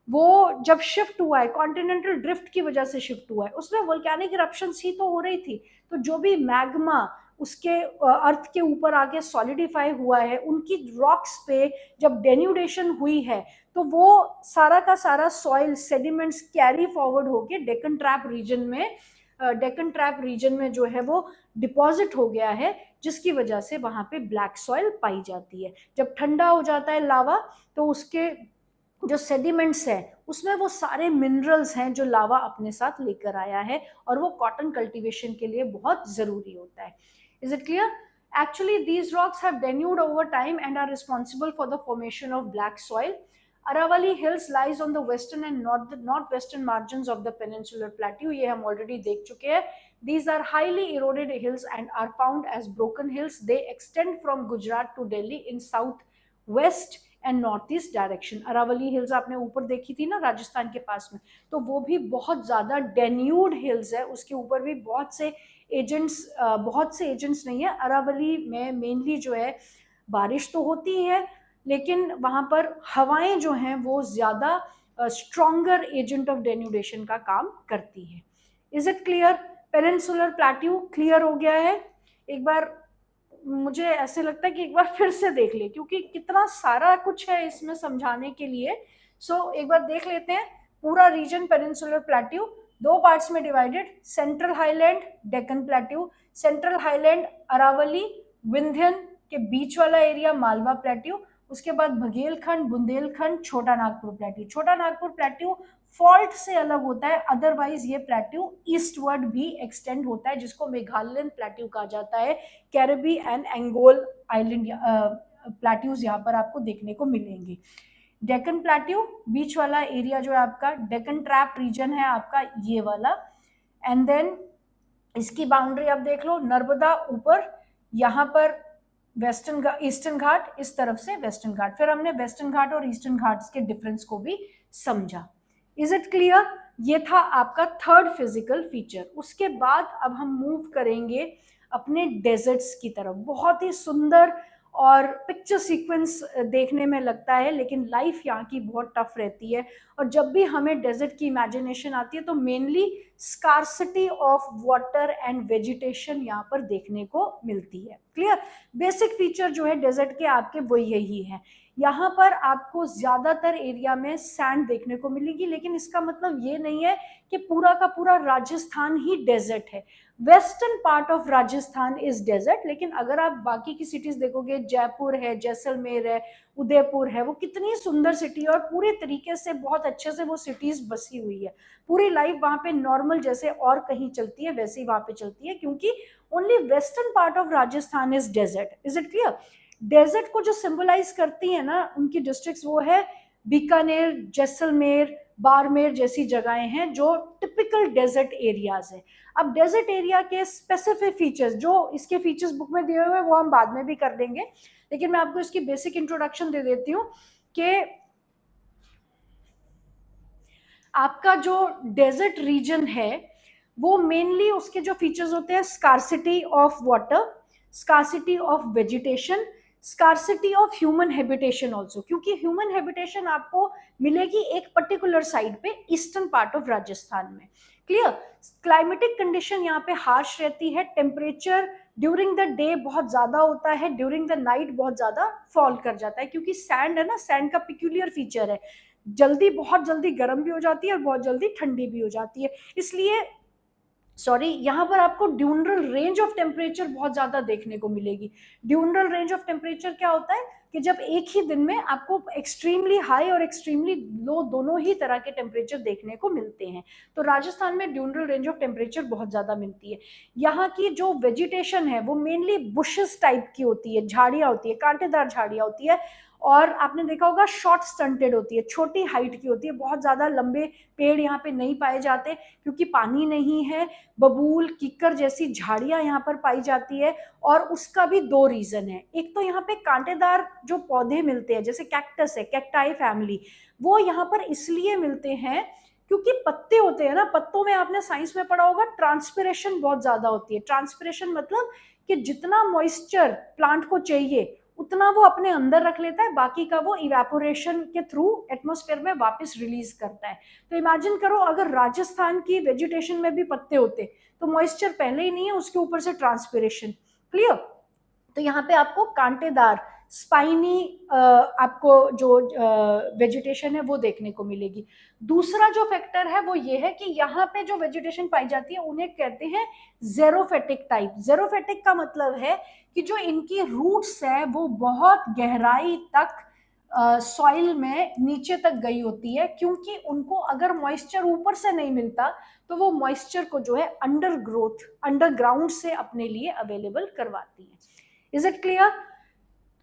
वो जब शिफ्ट हुआ है, कॉन्टिनेंटल ड्रिफ्ट की वजह से शिफ्ट हुआ है, उसमें वोल्केनिक इरप्शंस ही तो हो रही थी, तो जो भी मैग्मा उसके अर्थ के ऊपर आके सॉलिडिफाई हुआ है, उनकी रॉक्स पे जब डेन्यूडेशन हुई है तो वो सारा का सारा सॉइल सेडिमेंट्स कैरी फॉरवर्ड होके डेक्कन ट्रैप रीजन में जो है वो डिपॉजिट हो गया है, जिसकी वजह से वहां पे ब्लैक सॉइल पाई जाती है। जब ठंडा हो जाता है लावा तो उसके जो सेडिमेंट्स है उसमें वो सारे मिनरल्स हैं जो लावा अपने साथ लेकर आया है, और वो कॉटन कल्टीवेशन के लिए बहुत जरूरी होता है। Is it clear? Actually, these rocks have denuded over time and are responsible for the formation of black soil. Aravali Hills lies on the western and northwestern margins of the peninsular plateau. ये हम already देख चुके हैं. These are highly eroded hills and are found as broken hills. They extend from Gujarat to Delhi in southwest and north east direction. Aravalli hills आपने ऊपर देखी थी ना राजस्थान के पास में, तो वो भी बहुत ज्यादा डेन्यूड हिल्स है. उसके ऊपर भी बहुत से एजेंट्स नहीं है. अरावली में मेनली जो है बारिश तो होती है, लेकिन वहां पर हवाएं जो हैं वो ज्यादा स्ट्रॉन्गर एजेंट ऑफ डेन्यूडेशन का काम करती है. Is it clear? Peninsular plateau clear हो गया है? एक बार मुझे ऐसे लगता है कि एक बार फिर से देख ले, क्योंकि कितना सारा कुछ है इसमें समझाने के लिए. सो एक बार देख लेते हैं. पूरा रीजन पेनिनसुलर प्लेट्यू दो पार्ट्स में divided. Central highland, Deccan plateau. Central highland Aravalli Vindhyan के बीच वाला एरिया मालवा प्लेट्यू. उसके बाद बघेलखंड, बुंदेलखंड, छोटा नागपुर प्लेट्यू. छोटा नागपुर प्लेट्यू फॉल्ट से अलग होता है, अदरवाइज ये प्लेट्यू ईस्टवर्ड भी एक्सटेंड होता है, जिसको मेघालयन प्लेट्यू कहा जाता है. कैरेबी एंड एंगोल आइलैंड प्लेट्यूज यहाँ पर आपको देखने को मिलेंगे. डेक्कन प्लेट्यू बीच वाला एरिया जो है आपका डेक्कन ट्रैप रीजन है आपका, ये वाला. एंड देन इसकी बाउंड्री आप देख लो, नर्मदा ऊपर, यहाँ पर वेस्टर्न ईस्टर्न घाट, इस तरफ से वेस्टर्न घाट. फिर हमने वेस्टर्न घाट और ईस्टर्न घाट के डिफरेंस को भी समझा. Is it clear? ये था आपका थर्ड फिजिकल फीचर. उसके बाद अब हम मूव करेंगे अपने डेजर्ट्स की तरफ. बहुत ही सुंदर और पिक्चर सीक्वेंस देखने में लगता है, लेकिन लाइफ यहाँ की बहुत टफ रहती है. और जब भी हमें डेजर्ट की इमेजिनेशन आती है तो mainly scarcity of water and vegetation यहाँ पर देखने को मिलती है. क्लियर? बेसिक फीचर जो है डेजर्ट के आपके वो यही है. यहाँ पर आपको ज्यादातर एरिया में सैंड देखने को मिलेगी, लेकिन इसका मतलब ये नहीं है कि पूरा का पूरा राजस्थान ही डेजर्ट है. Western part of Rajasthan is desert, लेकिन अगर आप बाकी की सिटीज देखोगे, जयपुर है, जैसलमेर है, उदयपुर है, वो कितनी सुंदर सिटी है और पूरे तरीके से बहुत अच्छे से वो सिटीज बसी हुई है. पूरी लाइफ वहां पे नॉर्मल जैसे और कहीं चलती है वैसे ही वहां पे चलती है, क्योंकि only western part of Rajasthan is desert. Is it clear? Desert को जो सिंबलाइज करती है ना उनकी डिस्ट्रिक्ट्स, वो है बीकानेर, जैसलमेर, बाड़मेर जैसी जगहें हैं जो टिपिकल डेजर्ट एरियाज है. अब डेजर्ट एरिया के स्पेसिफिक फीचर्स, जो इसके फीचर्स बुक में दिए हुए हैं वो हम बाद में भी कर देंगे, लेकिन मैं आपको इसकी बेसिक इंट्रोडक्शन दे देती हूँ कि आपका जो डेजर्ट रीजन है वो मेनली उसके जो फीचर्स होते हैं, scarcity of water, scarcity of vegetation, scarcity of human habitation also, क्योंकि ह्यूमन हैबिटेशन आपको मिलेगी एक पर्टिकुलर साइड पे ईस्टर्न पार्ट ऑफ राजस्थान में. क्लियर? क्लाइमेटिक कंडीशन यहाँ पे हार्श रहती है. टेम्परेचर ड्यूरिंग द डे बहुत ज्यादा होता है, ड्यूरिंग द नाइट बहुत ज्यादा फॉल कर जाता है, क्योंकि सैंड है ना, सैंड का पिक्यूलियर फीचर है, बहुत जल्दी गर्म भी हो जाती है और बहुत जल्दी ठंडी भी हो जाती है. इसलिए यहाँ पर आपको ड्यूनरल रेंज ऑफ टेम्परेचर बहुत ज्यादा देखने को मिलेगी. ड्यूनरल रेंज ऑफ टेम्परेचर क्या होता है कि जब एक ही दिन में आपको एक्सट्रीमली हाई और एक्सट्रीमली लो दोनों ही तरह के टेम्परेचर देखने को मिलते हैं. तो राजस्थान में ड्यूनरल रेंज ऑफ टेम्परेचर बहुत ज्यादा मिलती है. यहाँ की जो वेजिटेशन है वो मेनली बुशेस टाइप की होती है, झाड़ियां होती है, कांटेदार झाड़ियां होती है, और आपने देखा होगा शॉर्ट स्टंटेड होती है, छोटी हाइट की होती है. बहुत ज्यादा लंबे पेड़ यहाँ पे नहीं पाए जाते क्योंकि पानी नहीं है. बबूल, किक्कर जैसी झाड़ियां यहाँ पर पाई जाती है, और उसका भी दो रीजन है. एक तो यहाँ पे कांटेदार जो पौधे मिलते हैं, जैसे कैक्टस है, कैक्टाई फैमिली, वो यहाँ पर इसलिए मिलते हैं क्योंकि पत्ते होते हैं ना, पत्तों में आपने साइंस में पढ़ा होगा ट्रांसपिरेशन बहुत ज्यादा होती है. ट्रांसपिरेशन मतलब कि जितना मॉइस्चर प्लांट को चाहिए उतना वो अपने अंदर रख लेता है, बाकी का वो इवेपोरेशन के थ्रू एटमॉस्फेयर में वापस रिलीज करता है. तो इमेजिन करो अगर राजस्थान की वेजिटेशन में भी पत्ते होते तो मॉइस्चर पहले ही नहीं है, उसके ऊपर से ट्रांसपिरेशन. क्लियर? तो यहाँ पे आपको कांटेदार स्पाइनी आपको जो वेजिटेशन है वो देखने को मिलेगी. दूसरा जो फैक्टर है वो ये है कि यहाँ पे जो वेजिटेशन पाई जाती है उन्हें कहते हैं जेरोफेटिक टाइप. जेरोफेटिक का मतलब है कि जो इनकी रूट्स है वो बहुत गहराई तक सॉइल में नीचे तक गई होती है, क्योंकि उनको अगर मॉइस्चर ऊपर से नहीं मिलता तो वो मॉइस्चर को जो है अंडरग्राउंड से अपने लिए अवेलेबल करवाती है. Is it clear?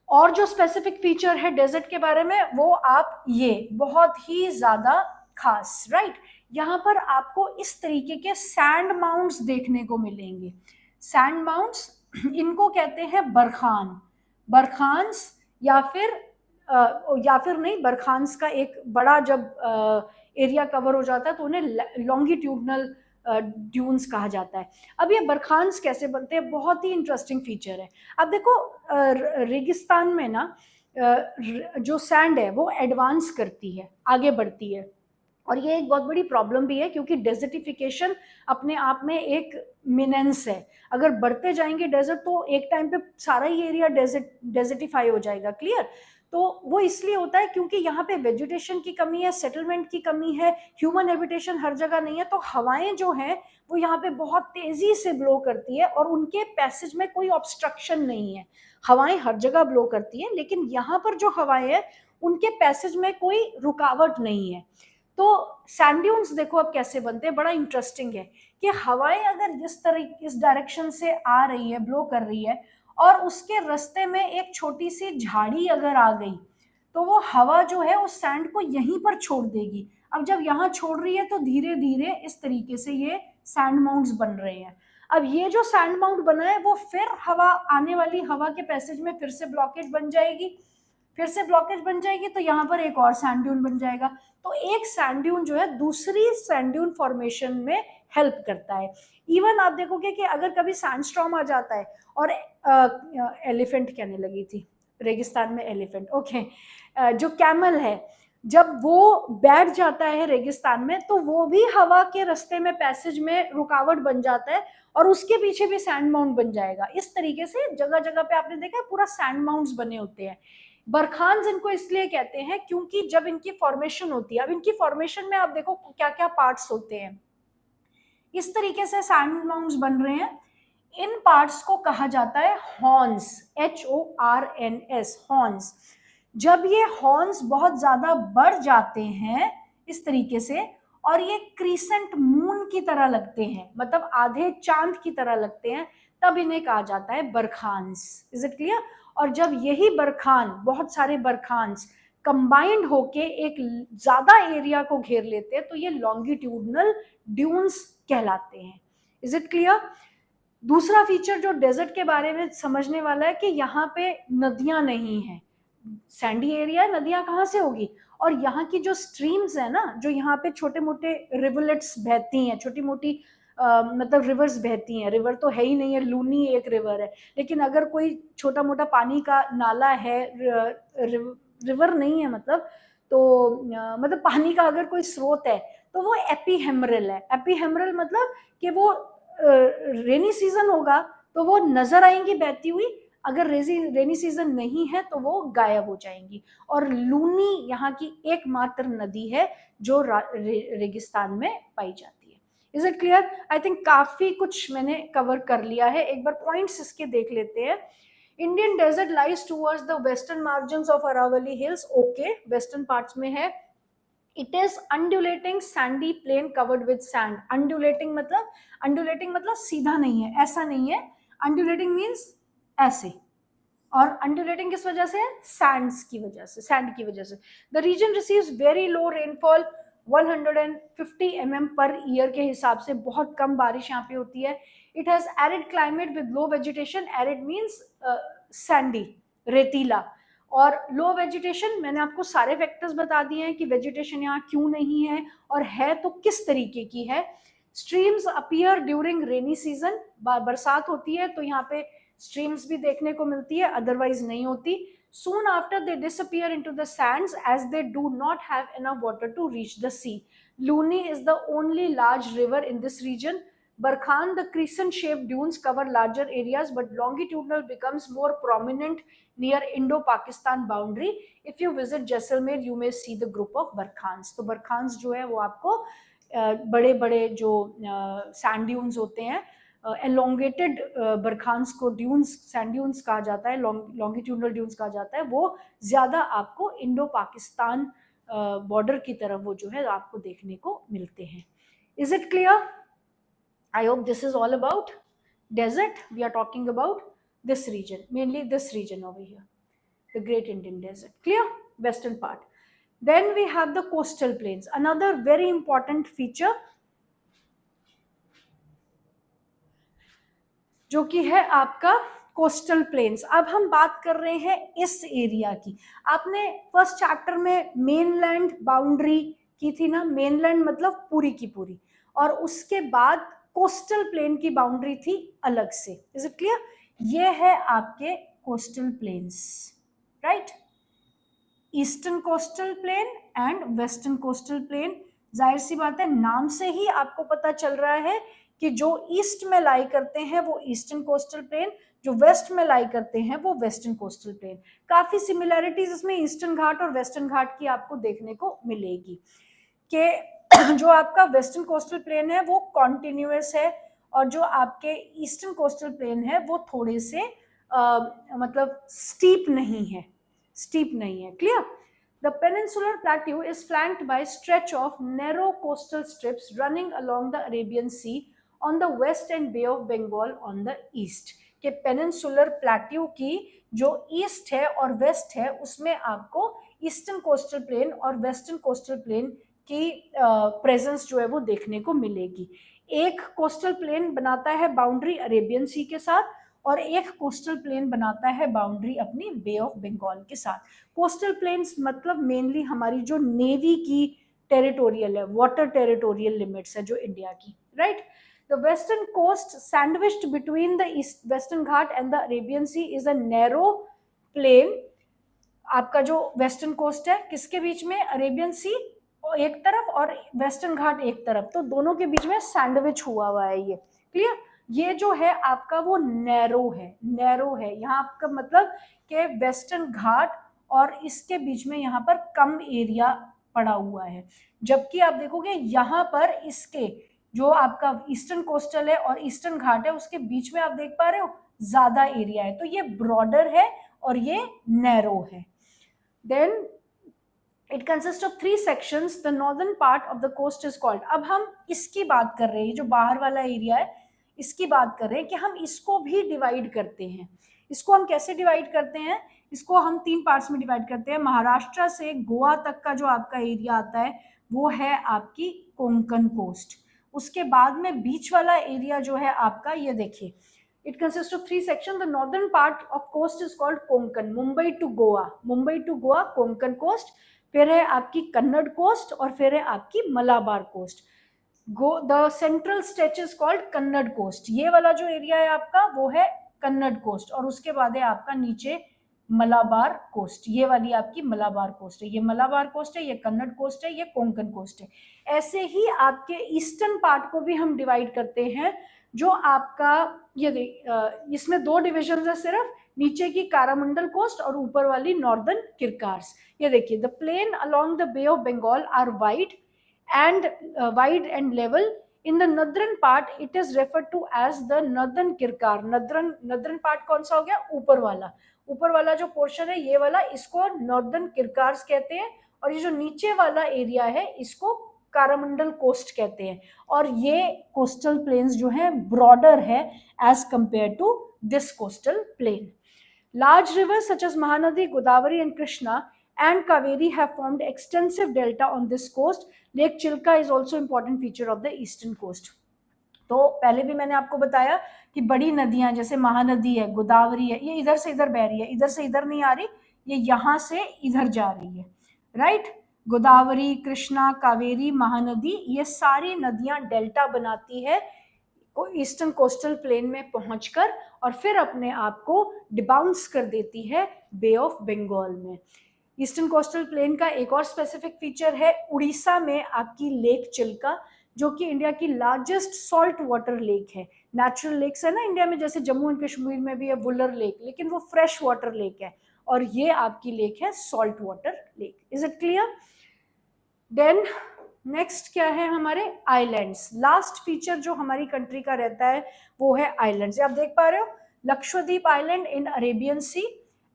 और जो स्पेसिफिक फीचर है डेजर्ट के बारे में वो आप ये बहुत ही ज्यादा खास, राइट? यहाँ पर आपको इस तरीके के सैंड माउंट्स देखने को मिलेंगे। सैंड माउंट्स, इनको कहते हैं बरखान, बरखान्स, या फिर या फिर नहीं, बरखान्स का एक बड़ा जब एरिया कवर हो जाता है तो उन्हें लॉन्गिट्यूडनल ड्यून्स कहा जाता है। अब ये बरखान्स कैसे बनते हैं, बहुत ही इंटरेस्टिंग फीचर है। अब देखो रेगिस्तान में ना जो सैंड है वो एडवांस करती है, आगे बढ़ती है, और ये एक बहुत बड़ी प्रॉब्लम भी है क्योंकि डेजर्टिफिकेशन अपने आप में एक मिनेंस है। अगर बढ़ते जाएंगे डेजर्ट तो एक टाइम पे सारा ही एरिया डेजर्टिफाई हो जाएगा, क्लियर? तो वो इसलिए होता है क्योंकि यहाँ पे वेजिटेशन की कमी है, सेटलमेंट की कमी है, ह्यूमन हैबिटेशन हर जगह नहीं है, तो हवाएं जो हैं वो यहाँ पे बहुत तेजी से ब्लो करती है और उनके पैसेज में कोई ऑब्स्ट्रक्शन नहीं है। हवाएं हर जगह ब्लो करती है लेकिन यहाँ पर जो हवाएं हैं उनके पैसेज में कोई रुकावट नहीं है। तो सैंड ड्यून्स देखो अब कैसे बनते हैं, बड़ा इंटरेस्टिंग है कि हवाएं अगर इस डायरेक्शन से आ रही है, ब्लो कर रही है, और उसके रास्ते में एक छोटी सी झाड़ी अगर आ गई तो वो हवा जो है उस सैंड को यहीं पर छोड़ देगी। अब जब यहाँ छोड़ रही है तो धीरे धीरे इस तरीके से ये सैंड माउंट्स बन रहे हैं। अब ये जो सैंड माउंट बना है वो फिर हवा, आने वाली हवा के पैसेज में फिर से ब्लॉकेज बन जाएगी, फिर से ब्लॉकेज बन जाएगी, तो यहाँ पर एक और सैंड ड्यून बन जाएगा। तो एक सैंड ड्यून जो है दूसरी सैंड ड्यून फॉर्मेशन में हेल्प करता है। इवन आप देखोगे कि अगर कभी सैंडस्टॉर्म आ जाता है और एलिफेंट कहने लगी थी, रेगिस्तान में एलिफेंट, ओके, जो कैमल है, जब वो बैठ जाता है रेगिस्तान में तो वो भी हवा के रास्ते में, पैसेज में रुकावट बन जाता है और उसके पीछे भी सैंड माउंट बन जाएगा। इस तरीके से जगह जगह पे आपने देखा है पूरा सैंड माउंट्स बने होते हैं। बरखान्स इनको इसलिए कहते हैं क्योंकि जब इनकी फॉर्मेशन होती है, अब इनकी फॉर्मेशन में आप देखो क्या क्या पार्ट्स होते हैं, इस तरीके से सैंड माउंट्स बन रहे हैं। इन पार्ट्स को कहा जाता है हॉर्न्स, HORNS, हॉर्न्स। जब ये हॉर्न्स बहुत ज्यादा बढ़ जाते हैं इस तरीके से और ये क्रीसेंट मून की तरह लगते हैं, मतलब आधे चांद की तरह लगते हैं, तब इन्हें कहा जाता है बरखान्स। Is it clear? और जब यही बरखान, बहुत सारे बरखान्स कंबाइंड होके एक ज्यादा एरिया को घेर लेते हैं तो ये लॉन्गिट्यूडनल ड्यून्स कहलाते हैं। Is it clear? दूसरा फीचर जो डेजर्ट के बारे में समझने वाला है कि यहाँ पे नदियां नहीं है, सैंडी एरिया, नदियां कहाँ से होगी? और यहाँ की जो स्ट्रीम्स है ना, जो यहाँ पे छोटे मोटे रिवलेट्स बहती हैं, छोटी मोटी मतलब रिवर्स बहती हैं, रिवर तो है ही नहीं है, लूनी एक रिवर है, लेकिन अगर कोई छोटा मोटा पानी का नाला है, रिवर नहीं है मतलब, तो मतलब पानी का अगर कोई स्रोत है तो वो एपीहेमरल है। एपीहेमरल मतलब कि वो रेनी सीजन होगा तो वो नजर आएंगी बहती हुई, अगर रेनी सीजन नहीं है तो वो गायब हो जाएंगी। और लूनी यहाँ की एकमात्र नदी है जो रेगिस्तान में पाई जाती है। Is it clear? I think काफी कुछ मैंने कवर कर लिया है, एक बार पॉइंट्स इसके देख लेते हैं। Indian desert lies towards the western margins of Aravalli hills, okay, western parts में है। It is undulating sandy plain covered with sand. Undulating मतलब सीधा नहीं है, ऐसा नहीं है, अंडुलेटिंग मीन्स ऐसे। और अंडुलेटिंग किस वजह से? सैंड्स की वजह से, सैंड की वजह से। The region receives very low rainfall, 150 mm per year के हिसाब से बहुत कम बारिश यहाँ पे होती है। It has arid climate with low vegetation, arid means Sandy, रेतीला, और लो वेजिटेशन। मैंने आपको सारे फैक्टर्स बता दिए हैं कि वेजिटेशन यहाँ क्यों नहीं है और है तो किस तरीके की है। Streams appear during rainy season, बरसात होती है तो यहाँ पे स्ट्रीम्स भी देखने को मिलती है, अदरवाइज नहीं होती। Soon after they disappear into the sands as they do not have enough water to reach the sea. Luni is the only large river in this region. Barkhan, the crescent-shaped dunes cover larger areas, but longitudinal becomes more prominent near Indo-Pakistan boundary. If you visit Jaisalmer, you may see the group of Barkhans. तो Barkhans जो है वो आपको बड़े बड़े जो sand dunes होते हैं, एलोंगेटेड बरखान्स को ड्यून्स, सैंड ड्यून्स कहा जाता है, लॉन्गिट्यूडनल ड्यून्स कहा जाता है, वो ज्यादा आपको इंडो पाकिस्तान बॉर्डर की तरफ वो जो है आपको देखने को मिलते हैं। Is it clear? I hope this is all about desert we are talking about. this region, mainly this region over here, the Great Indian Desert. Clear? Western part. Then we have the coastal plains, another very important feature, जो कि है आपका coastal planes. अब हम बात कर रहे हैं इस एरिया की। आपने फर्स्ट चैप्टर में मेनलैंड बाउंड्री की थी ना, मेनलैंड मतलब पूरी की पूरी, और उसके बाद कोस्टल प्लेन की बाउंड्री थी अलग से। Is it clear? ये है आपके coastal planes, right? Eastern coastal plain and western coastal plain. जाहिर सी बात है, नाम से ही आपको पता चल रहा है कि जो ईस्ट में लाई करते हैं वो ईस्टर्न कोस्टल प्लेन, जो वेस्ट में लाई करते हैं वो वेस्टर्न कोस्टल प्लेन। काफी सिमिलैरिटीज इसमें ईस्टर्न घाट और वेस्टर्न घाट की आपको देखने को मिलेगी कि जो आपका वेस्टर्न कोस्टल प्लेन है वो कॉन्टिन्यूअस है, और जो आपके ईस्टर्न कोस्टल प्लेन है वो थोड़े से मतलब स्टीप नहीं है, स्टीप नहीं है। Clear? The peninsular plateau is flanked by stretch of narrow coastal strips running along the Arabian Sea on the west and Bay of Bengal on the east. कि peninsular plateau की जो east है और waste है उसमें आपको eastern coastal plain और western coastal plain की प्रेजेंस जो है वो देखने को मिलेगी। एक कोस्टल प्लेन बनाता है बाउंड्री अरेबियन सी के साथ, और एक कोस्टल प्लेन बनाता है बाउंड्री अपनी बे ऑफ बंगाल के साथ। कोस्टल प्लेन्स मतलब मेनली हमारी जो नेवी की टेरिटोरियल है, वाटर टेरिटोरियल लिमिट्स है जो इंडिया की, right? The western coast sandwiched between the east western Ghat and the Arabian sea is a narrow plain. आपका जो वेस्टर्न कोस्ट है किसके बीच में? अरेबियन सी एक तरफ और वेस्टर्न घाट एक तरफ, तो दोनों के बीच में सैंडविच हुआ है ये। क्लियर? ये जो है आपका वो नैरो है, नैरो है। यहाँ आपका मतलब कि वेस्टर्न घाट और इसके बीच में यहाँ पर कम एरिया पड़ा हुआ है, जबकि आप देखोगे यहाँ पर इसके जो आपका ईस्टर्न कोस्टल है और ईस्टर्न घाट है उसके बीच में आप देख पा रहे हो ज्यादा एरिया है, तो ये ब्रॉडर है और ये नैरो है। Then it consist of 3 sections. The northern part of the coast is called, अब हम इसकी बात कर रहे हैं, जो बाहर वाला एरिया है इसकी बात कर रहे हैं कि हम इसको भी डिवाइड करते हैं। इसको हम कैसे डिवाइड करते हैं? इसको हम 3 पार्ट्स में डिवाइड करते हैं। महाराष्ट्र से गोवा तक का जो आपका एरिया आता है वो है आपकी कोंकण कोस्ट। उसके बाद में बीच वाला एरिया जो है आपका, ये देखिए, it consist of 3 sections. The northern part of coast is called Konkan, Mumbai to Goa, Mumbai to Goa Konkan coast. फिर है आपकी कन्नड़ कोस्ट और फिर है आपकी Malabar coast. The central stretch is called Kannada coast. ये वाला जो एरिया है आपका वो है कन्नड़ कोस्ट, और उसके बाद है आपका नीचे मलाबार कोस्ट। ये वाली आपकी मलाबार कोस्ट है, ये मलाबार कोस्ट है, ये कन्नड़ कोस्ट है, ये कोंकण कोस्ट है। ऐसे ही आपके ईस्टर्न पार्ट को भी हम डिवाइड करते हैं, जो आपका ये इसमें 2 डिविजन है सिर्फ, नीचे की कारामंडल कोस्ट और ऊपर वाली नॉर्दर्न किरकार्स। ये देखिए, the plain along the Bay of Bengal are wide and level. In the northern part it is referred to as the northern kirkar. northern part कौन सा हो गया? ऊपर वाला जो पोर्शन है ये वाला, इसको नॉर्दर्न किरकार्स कहते हैं, और ये जो नीचे वाला एरिया है इसको कारामंडल कोस्ट कहते हैं। और ये कोस्टल प्लेन्स जो है ब्रॉडर है as compare to this coastal plain. Large rivers such as Mahanadi, Godavari and Krishna and Kaveri have formed extensive delta on this coast. Lake Chilka is also important feature of the eastern coast. तो पहले भी मैंने आपको बताया कि बड़ी नदियां जैसे महानदी है, गोदावरी है, ये इधर से इधर बह रही है, इधर से इधर नहीं आ रही, ये यहाँ से इधर जा रही है, राइट? गोदावरी, कृष्णा, कावेरी, महानदी, ये सारी नदियां डेल्टा बनाती है ईस्टर्न कोस्टल प्लेन में पहुंचकर, और फिर अपने आप को डिबाउंस कर देती है बे ऑफ बंगाल में। ईस्टर्न कोस्टल प्लेन का एक और स्पेसिफिक फीचर है उड़ीसा में आपकी लेक चिल्का, जो कि इंडिया की लार्जेस्ट सॉल्ट वाटर लेक है। नेचुरल लेक्स है ना इंडिया में, जैसे जम्मू एंड कश्मीर में भी है वुलर लेक, लेकिन वो फ्रेश वाटर लेक है, और ये आपकी लेक है salt water lake. Is it clear? Then next क्या है हमारे आइलैंड्स। लास्ट फीचर जो हमारी कंट्री का रहता है वो है आइलैंड्स। आप देख पा रहे हो, Lakshadweep island in Arabian sea,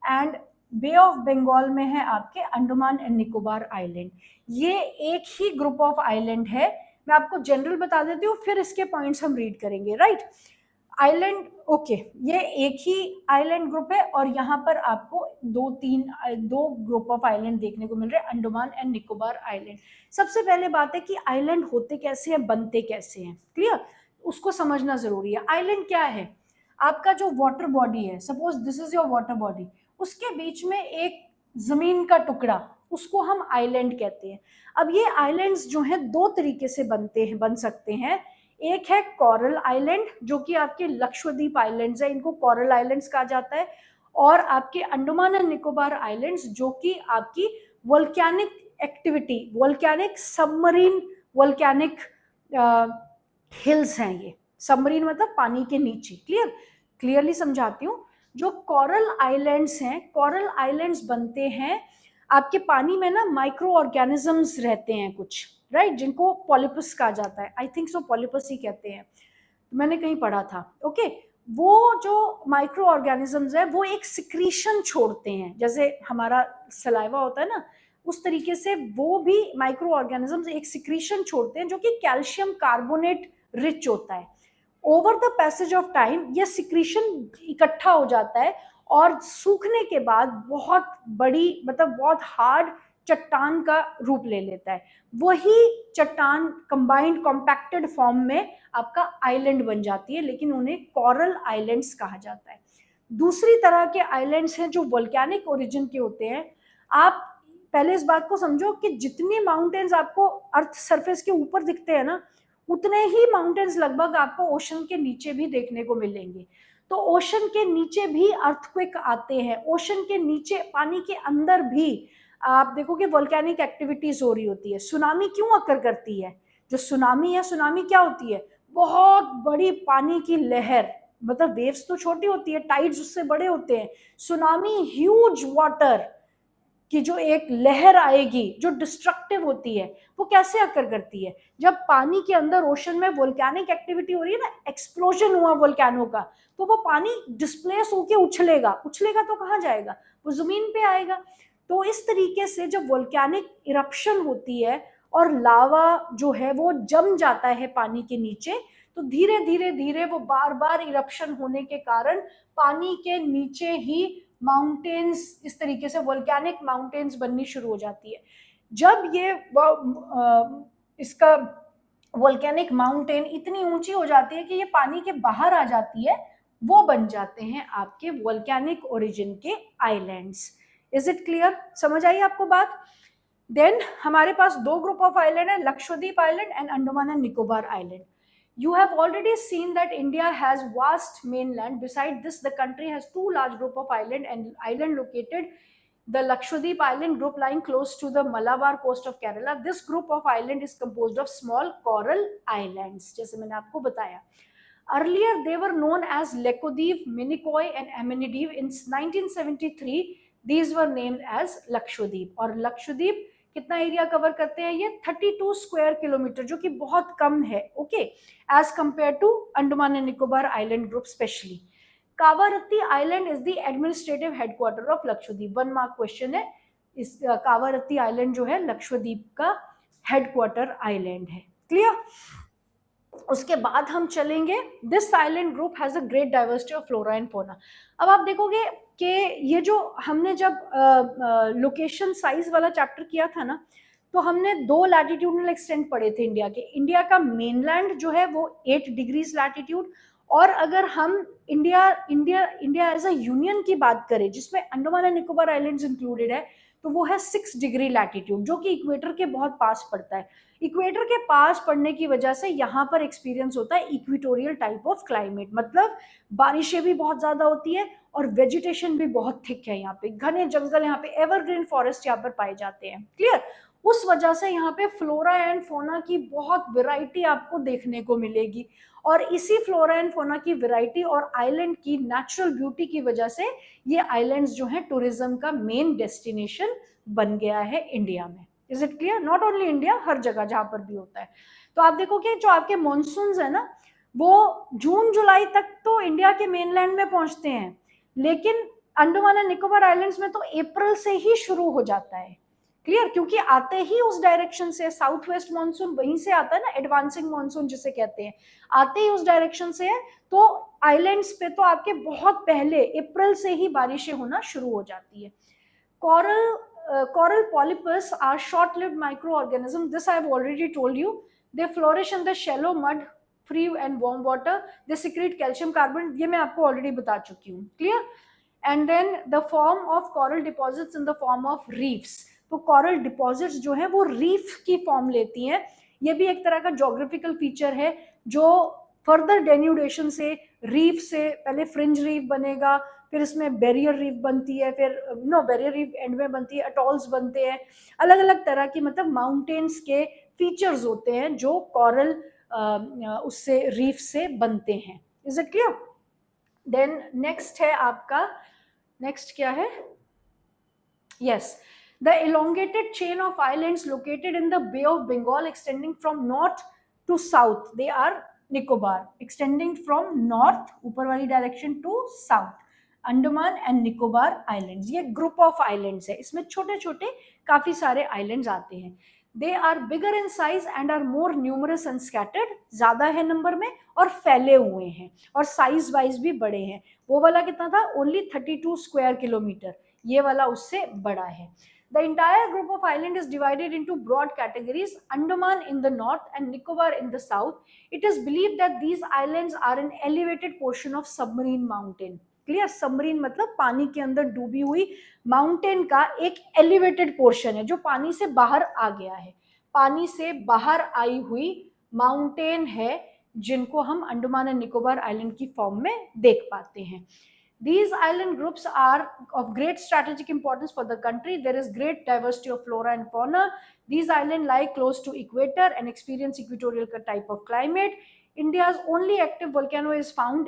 and Bay of Bengal में है आपके अंडमान एंड निकोबार आइलैंड। ये एक ही ग्रुप ऑफ आइलैंड है। मैं आपको जनरल बता देती हूँ, फिर इसके पॉइंट्स हम रीड करेंगे, राइट? आइलैंड, ओके, ये एक ही आइलैंड ग्रुप है और यहाँ पर आपको दो ग्रुप ऑफ आइलैंड देखने को मिल रहे हैं, अंडमान एंड निकोबार आइलैंड। सबसे पहले बात है कि आइलैंड होते कैसे हैं, बनते कैसे हैं, क्लियर, उसको समझना जरूरी है। आइलैंड क्या है? आपका जो वाटर बॉडी है, suppose this is your water body, उसके बीच में एक जमीन का टुकड़ा, उसको हम आइलैंड कहते हैं। अब ये आइलैंड्स जो हैं दो तरीके से बन सकते हैं। एक है कोरल आइलैंड, जो कि आपके लक्षद्वीप आइलैंड्स है, इनको कोरल आइलैंड्स कहा जाता है। और आपके अंडमान एंड निकोबार आइलैंड्स, जो कि आपकी volcanic activity, volcanic submarine volcanic hills हैं। ये सबमरीन मतलब पानी के नीचे, क्लियरली समझाती हूँ। जो कोरल आइलैंड्स हैं, कोरल आइलैंड्स बनते हैं आपके पानी में ना, माइक्रो ऑर्गेनिजम्स रहते हैं कुछ, राइट, जिनको पॉलिपस कहा जाता है, आई थिंक सो पॉलिपस ही कहते हैं, मैंने कहीं पढ़ा था, ओके। वो जो माइक्रो ऑर्गेनिजम्स है वो एक सिक्रीशन छोड़ते हैं, जैसे हमारा सलाइवा होता है ना, उस तरीके से वो भी माइक्रो ऑर्गेनिजम्स एक सिक्रीशन छोड़ते हैं जो कि कैल्शियम कार्बोनेट रिच होता है। Over the passage of time ये सिक्रीशन इकट्ठा हो जाता है और सूखने के बाद बहुत बड़ी, मतलब बहुत हार्ड चट्टान का रूप ले लेता है। वही चट्टान कंबाइंड कॉम्पैक्टेड फॉर्म में आपका आइलैंड बन जाती है, लेकिन उन्हें कोरल आइलैंड्स कहा जाता है। दूसरी तरह के आइलैंड्स हैं जो वोल्केनिक ओरिजिन के होते हैं। आप पहले इस बात को समझो कि जितनी माउंटेन्स आपको अर्थ सरफेस के ऊपर दिखते हैं ना, उतने ही माउंटेन्स लगभग आपको ओशन के नीचे भी देखने को मिलेंगे। तो ओशन के नीचे भी अर्थक्वेक आते हैं, ओशन के नीचे पानी के अंदर भी आप देखोगे वोल्केनिक एक्टिविटीज हो रही होती है। सुनामी क्यों अकर करती है? जो सुनामी है, सुनामी क्या होती है? बहुत बड़ी पानी की लहर, मतलब वेव्स तो छोटी होती है, टाइड्स उससे बड़े होते हैं। सुनामी ह्यूज वाटर कि जो एक लहर आएगी जो डिस्ट्रक्टिव होती है, वो कैसे अकर करती है? जब पानी के अंदर ओशन में वोल्केनिक एक्टिविटी हो रही है ना, एक्सप्लोजन हुआ वोल्केनो का, तो वो पानी डिस्प्लेस होके उछलेगा, उछलेगा तो कहाँ जाएगा? वो जमीन पे आएगा। तो इस तरीके से जब वोल्केनिक इरप्शन होती है और लावा जो है वो जम जाता है पानी के नीचे, तो धीरे धीरे धीरे वो बार बार इरप्शन होने के कारण पानी के नीचे ही माउंटेन्स, इस तरीके से वोल्केनिक माउंटेन्स बननी शुरू हो जाती है। जब ये इसका वोल्केनिक माउंटेन इतनी ऊंची हो जाती है कि ये पानी के बाहर आ जाती है, वो बन जाते हैं आपके वोल्केनिक ओरिजिन के आइलैंड्स। Is it clear? समझ आई आपको बात? देन हमारे पास दो ग्रुप ऑफ आइलैंड है, Lakshadweep island and Andaman and Nicobar island. You have already seen that India has vast mainland. Beside this, the country has two large group of island located. The Lakshadweep island group lying close to the Malabar coast of Kerala. This group of island is composed of small coral islands. जैसे मैंने आपको बताया. Earlier, they were known as Laccadive, Minicoy, and Aminidive. In 1973, these were named as Lakshadweep. और लक्षद्वीप कितना area cover करते हैं? ये 32 square kilometre, जो कि बहुत कम है, okay, as compare to Andaman and Nicobar island group specially. Kavaratti island is the administrative headquarter of Lakshadweep. 1 mark question है। इस कावारत्ती आइलैंड जो है लक्षद्वीप का हेडक्वार्टर आइलैंड है, क्लियर? उसके बाद हम चलेंगे, this island group has a great diversity of flora and fauna. अब आप देखोगे कि ये जो हमने जब लोकेशन साइज वाला चैप्टर किया था ना, तो हमने 2 लैटिट्यूडनल एक्सटेंट पढ़े थे इंडिया के। इंडिया का मेनलैंड जो है वो 8 डिग्रीज लैटिट्यूड, और अगर हम India India India as a union की बात करें, जिसमें Andaman and Nicobar islands included है, तो वो है 6 डिग्री लैटिट्यूड, जो कि इक्वेटर के बहुत पास पड़ता है। इक्वेटर के पास पड़ने की वजह से यहाँ पर एक्सपीरियंस होता है इक्वेटोरियल टाइप ऑफ क्लाइमेट, मतलब बारिशें भी बहुत ज्यादा होती है और वेजिटेशन भी बहुत थिक है। यहाँ पे घने जंगल, यहाँ पे एवरग्रीन फॉरेस्ट यहाँ पर पाए जाते हैं, क्लियर? उस वजह से यहाँ पे फ्लोरा एंड फोना की बहुत वैरायटी आपको देखने को मिलेगी, और इसी फ्लोरा एंड फोना की वैरायटी और आइलैंड की नेचुरल ब्यूटी की वजह से ये आइलैंड्स जो हैं टूरिज्म का मेन डेस्टिनेशन बन गया है इंडिया में। Is it clear? Not only India, हर जगह जहां पर भी होता है। तो आप देखो कि जो आपके मॉनसून्स है ना, वो जून जुलाई तक तो इंडिया के मेनलैंड में पहुंचते हैं, लेकिन अंडमान एंड निकोबार आइलैंड्स में तो अप्रैल से ही शुरू हो जाता है, क्लियर, क्योंकि आते ही उस डायरेक्शन से, साउथ वेस्ट मानसून वहीं से आता है ना, एडवांसिंग मानसून जिसे कहते हैं, आते ही उस डायरेक्शन से है, तो आइलैंड्स पे तो आपके बहुत पहले अप्रैल से ही बारिशें होना शुरू हो जाती है। Coral polypus are short-lived microorganisms. This I have already told you. They flourish in the shallow mud, free and warm water. They secrete calcium carbonate. ये मैं आपको already बता चुकी हूँ. Clear? And then the form of coral deposits in the form of reefs. तो coral deposits जो है वो reef की form लेती हैं. ये भी एक तरह का geographical feature है जो फर्दर डेन्यूडेशन से रीफ से पहले फ्रिंज रीफ बनेगा, फिर इसमें बैरियर रीफ बनती है, फिर बैरियर रीफ एंड में बनती है, अटॉल्स बनते हैं, अलग अलग तरह की मतलब माउंटेन्स के फीचर्स होते हैं जो कॉरल उससे रीफ से बनते हैं। Is it clear? Then next है आपका, नेक्स्ट क्या है? Yes, the elongated chain of islands located in the Bay of Bengal extending from north to south, they are Nicobar, extending from north ऊपर वाली direction to south, Andaman and Nicobar islands. ये group of islands है, इसमें छोटे छोटे काफी सारे islands आते हैं। They are bigger in size and are more numerous and scattered, ज्यादा है नंबर में और फैले हुए हैं, और साइज वाइज भी बड़े हैं। वो वाला कितना था? ओनली 32 स्क्वायर किलोमीटर, ये वाला उससे बड़ा है। The entire group of island is divided into broad categories, Andaman in the north and Nicobar in the south. It is believed that these islands are an elevated portion of submarine mountain. Clear? Submarine मतलब पानी के अंदर डूबी हुई mountain का एक elevated portion है जो पानी से बाहर आ गया है, पानी से बाहर आई हुई माउंटेन है जिनको हम अंडमान एंड निकोबार आइलैंड की फॉर्म में देख पाते हैं। These island groups are of great strategic importance for the country. There is great diversity of flora and fauna. These islands lie close to equator and experience equatorial type of climate. India's only active volcano is found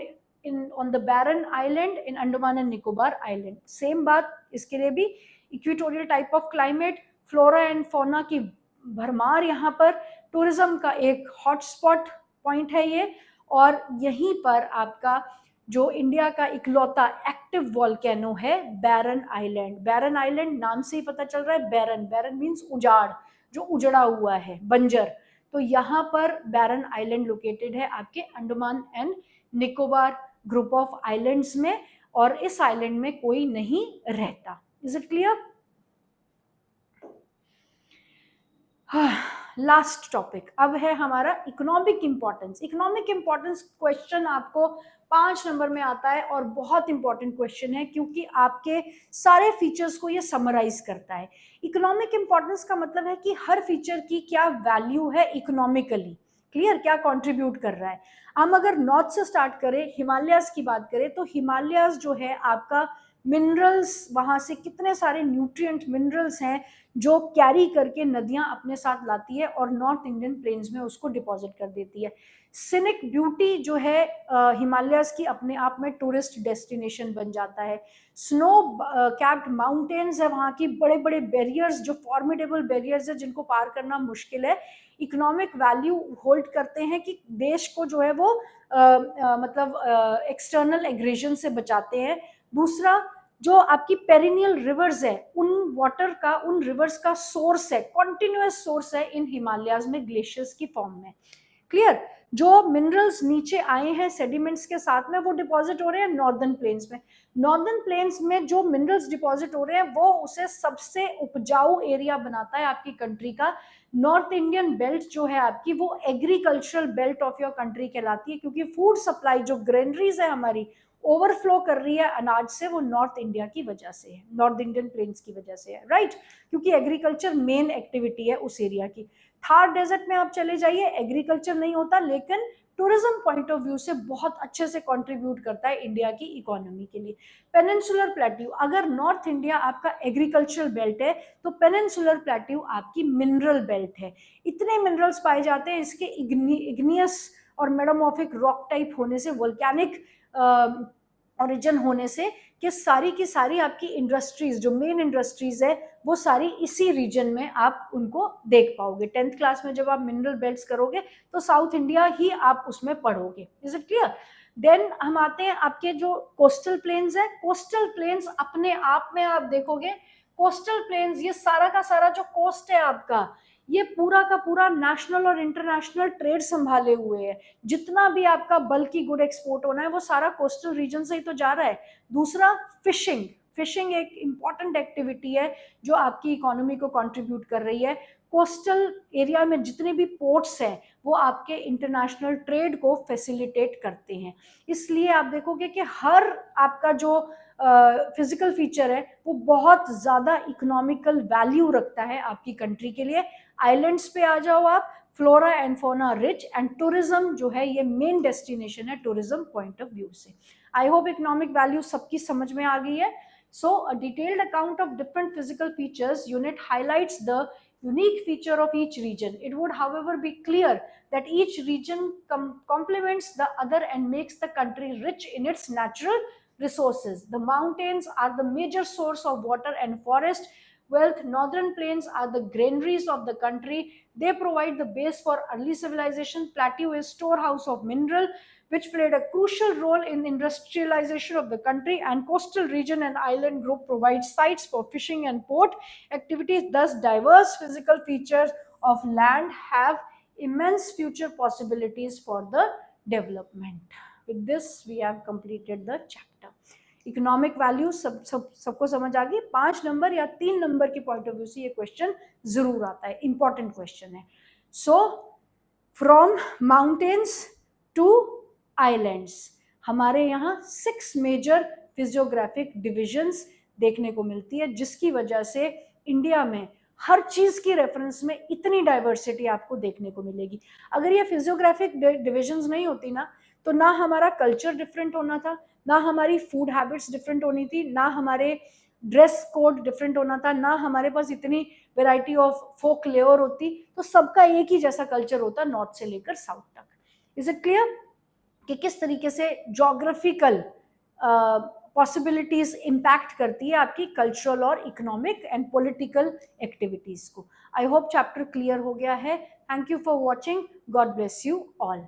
on the Barren Island in Andaman and Nicobar Island. Same बात इसके लिए भी, equatorial type of climate, flora and fauna की भरमार यहाँ पर, tourism का एक hotspot point है ये, और यहीं पर आपका जो इंडिया का इकलौता एक्टिव वॉल्केनो है बैरन आइलैंड। बैरन आइलैंड नाम से ही पता चल रहा है, बैरन, बैरन मीन्स उजाड़, जो उजड़ा हुआ है, बंजर। तो यहाँ पर बैरन आइलैंड लोकेटेड है आपके Andaman and Nicobar group of islands में, और इस आइलैंड में कोई नहीं रहता। Is it clear? Last topic अब है हमारा economic importance. Economic importance question आपको 5 नंबर में आता है और बहुत इंपॉर्टेंट क्वेश्चन है क्योंकि आपके सारे फीचर्स को ये समराइज करता है। इकोनॉमिक इंपॉर्टेंस का मतलब है कि हर फीचर की क्या वैल्यू है इकोनॉमिकली, क्लियर, क्या कंट्रीब्यूट कर रहा है। हम अगर नॉर्थ से स्टार्ट करें, हिमालयाज की बात करें, तो हिमालयाज जो है आपका मिनरल्स, वहां से कितने सारे न्यूट्रिएंट मिनरल्स हैं जो कैरी करके नदियां अपने साथ लाती है और नॉर्थ इंडियन प्लेन्स में उसको डिपॉजिट कर देती है। सिनिक ब्यूटी जो है हिमालयाज की अपने आप में टूरिस्ट डेस्टिनेशन बन जाता है। स्नो कैप्ड माउंटेन्स है वहाँ की, बड़े बड़े बैरियर्स जो फॉर्मिडेबल बैरियर्स है जिनको पार करना मुश्किल है, इकोनॉमिक वैल्यू होल्ड करते हैं कि देश को जो है वो मतलब एक्सटर्नल एग्रेशन से बचाते हैं। दूसरा, जो आपकी पेरिनियल रिवर्स है, उन वाटर का, उन रिवर्स का सोर्स है, कॉन्टिन्यूअस सोर्स है इन हिमालयाज में ग्लेशियर्स की फॉर्म में। क्लियर? जो मिनरल्स नीचे आए हैं सेडिमेंट्स के साथ में, वो डिपॉजिट हो रहे हैं नॉर्दर्न प्लेन्स में। नॉर्दर्न प्लेन्स में जो मिनरल्स डिपॉजिट हो रहे हैं वो उसे सबसे उपजाऊ एरिया बनाता है आपकी कंट्री का। नॉर्थ इंडियन बेल्ट जो है आपकी, वो agricultural belt of your country कहलाती है क्योंकि फूड सप्लाई जो ग्रेनरीज है हमारी ओवरफ्लो कर रही है अनाज से, वो नॉर्थ इंडिया की वजह से है, नॉर्थ इंडियन प्लेन्स की वजह से है, राइट? क्योंकि एग्रीकल्चर मेन एक्टिविटी है उस एरिया की। थार डेजर्ट में आप चले जाइए, एग्रीकल्चर नहीं होता, लेकिन टूरिज्म पॉइंट ऑफ व्यू से बहुत अच्छे से कंट्रीब्यूट करता है इंडिया की इकोनॉमी के लिए। पेनिनसुलर प्लेट्यू, अगर नॉर्थ इंडिया आपका एग्रीकल्चरल बेल्ट है तो पेनिनसुलर प्लेट्यू आपकी मिनरल बेल्ट है। इतने मिनरल्स पाए जाते हैं इसके इग्नियस और मेटामॉर्फिक रॉक टाइप होने से, वोल्केनिक ओरिजिन होने से, कि सारी की सारी आपकी इंडस्ट्रीज, जो मेन इंडस्ट्रीज है, वो सारी इसी रीजन में आप उनको देख पाओगे। 10th क्लास में जब आप मिनरल बेल्ट्स करोगे तो साउथ इंडिया ही आप उसमें पढ़ोगे। Is it clear? देन हम आते हैं आपके जो कोस्टल प्लेन्स है। कोस्टल प्लेन्स अपने आप में आप देखोगे कोस्टल प्लेन्स, ये सारा का सारा जो कोस्ट है आपका, ये पूरा का पूरा नेशनल और इंटरनेशनल ट्रेड संभाले हुए है। जितना भी आपका बल्कि गुड एक्सपोर्ट होना है वो सारा कोस्टल रीजन से ही तो जा रहा है। दूसरा, फिशिंग। फिशिंग एक इंपॉर्टेंट एक्टिविटी है जो आपकी इकोनॉमी को कंट्रीब्यूट कर रही है। कोस्टल एरिया में जितने भी पोर्ट्स हैं वो आपके इंटरनेशनल ट्रेड को फैसिलिटेट करते हैं। इसलिए आप देखोगे कि हर आपका जो फिजिकल फीचर है वो बहुत ज़्यादा इकोनॉमिकल वैल्यू रखता है आपकी कंट्री के लिए। आइलैंड्स पे आ जाओ आप, flora and fauna rich, and tourism जो है ये मेन डेस्टिनेशन है टूरिज्म पॉइंट ऑफ व्यू से। आई होप इकोनॉमिक वैल्यू सबकी समझ में आ गई है। So a detailed account of different physical features unit highlights the unique feature of each region. It would, however, be clear that each region complements the other and makes the country rich in its natural resources. The mountains are the major source of water and forest wealth. Northern plains are the granaries of the country. They provide the base for early civilization. Plateau is storehouse of mineral which played a crucial role in industrialization of the country, and coastal region and island group provide sites for fishing and port activities. Thus, diverse physical features of land have immense future possibilities for the development. With this, we have completed the chapter. Economic value सबको समझ आ गई। 5 number या 3 number के point of view से ये question जरूर आता है, इंपॉर्टेंट क्वेश्चन है। So from mountains to islands, हमारे यहाँ 6 मेजर फिजियोग्राफिक डिविजन्स देखने को मिलती है, जिसकी वजह से इंडिया में हर चीज की रेफरेंस में इतनी डाइवर्सिटी आपको देखने को मिलेगी। अगर ये फिजियोग्राफिक डिविजन्स नहीं होती ना, तो ना हमारा कल्चर डिफरेंट होना था, ना हमारी फूड हैबिट्स डिफरेंट होनी थी, ना हमारे ड्रेस कोड डिफरेंट होना था, ना हमारे पास इतनी वेराइटी ऑफ फोक लेयर होती। तो सबका एक ही जैसा कल्चर होता नॉर्थ से लेकर साउथ तक। इज इट क्लियर कि किस तरीके से ज्योग्राफिकल पॉसिबिलिटीज इंपैक्ट करती है आपकी कल्चरल और इकोनॉमिक एंड पॉलिटिकल एक्टिविटीज को। आई होप चैप्टर क्लियर हो गया है। Thank you for watching. God bless you all.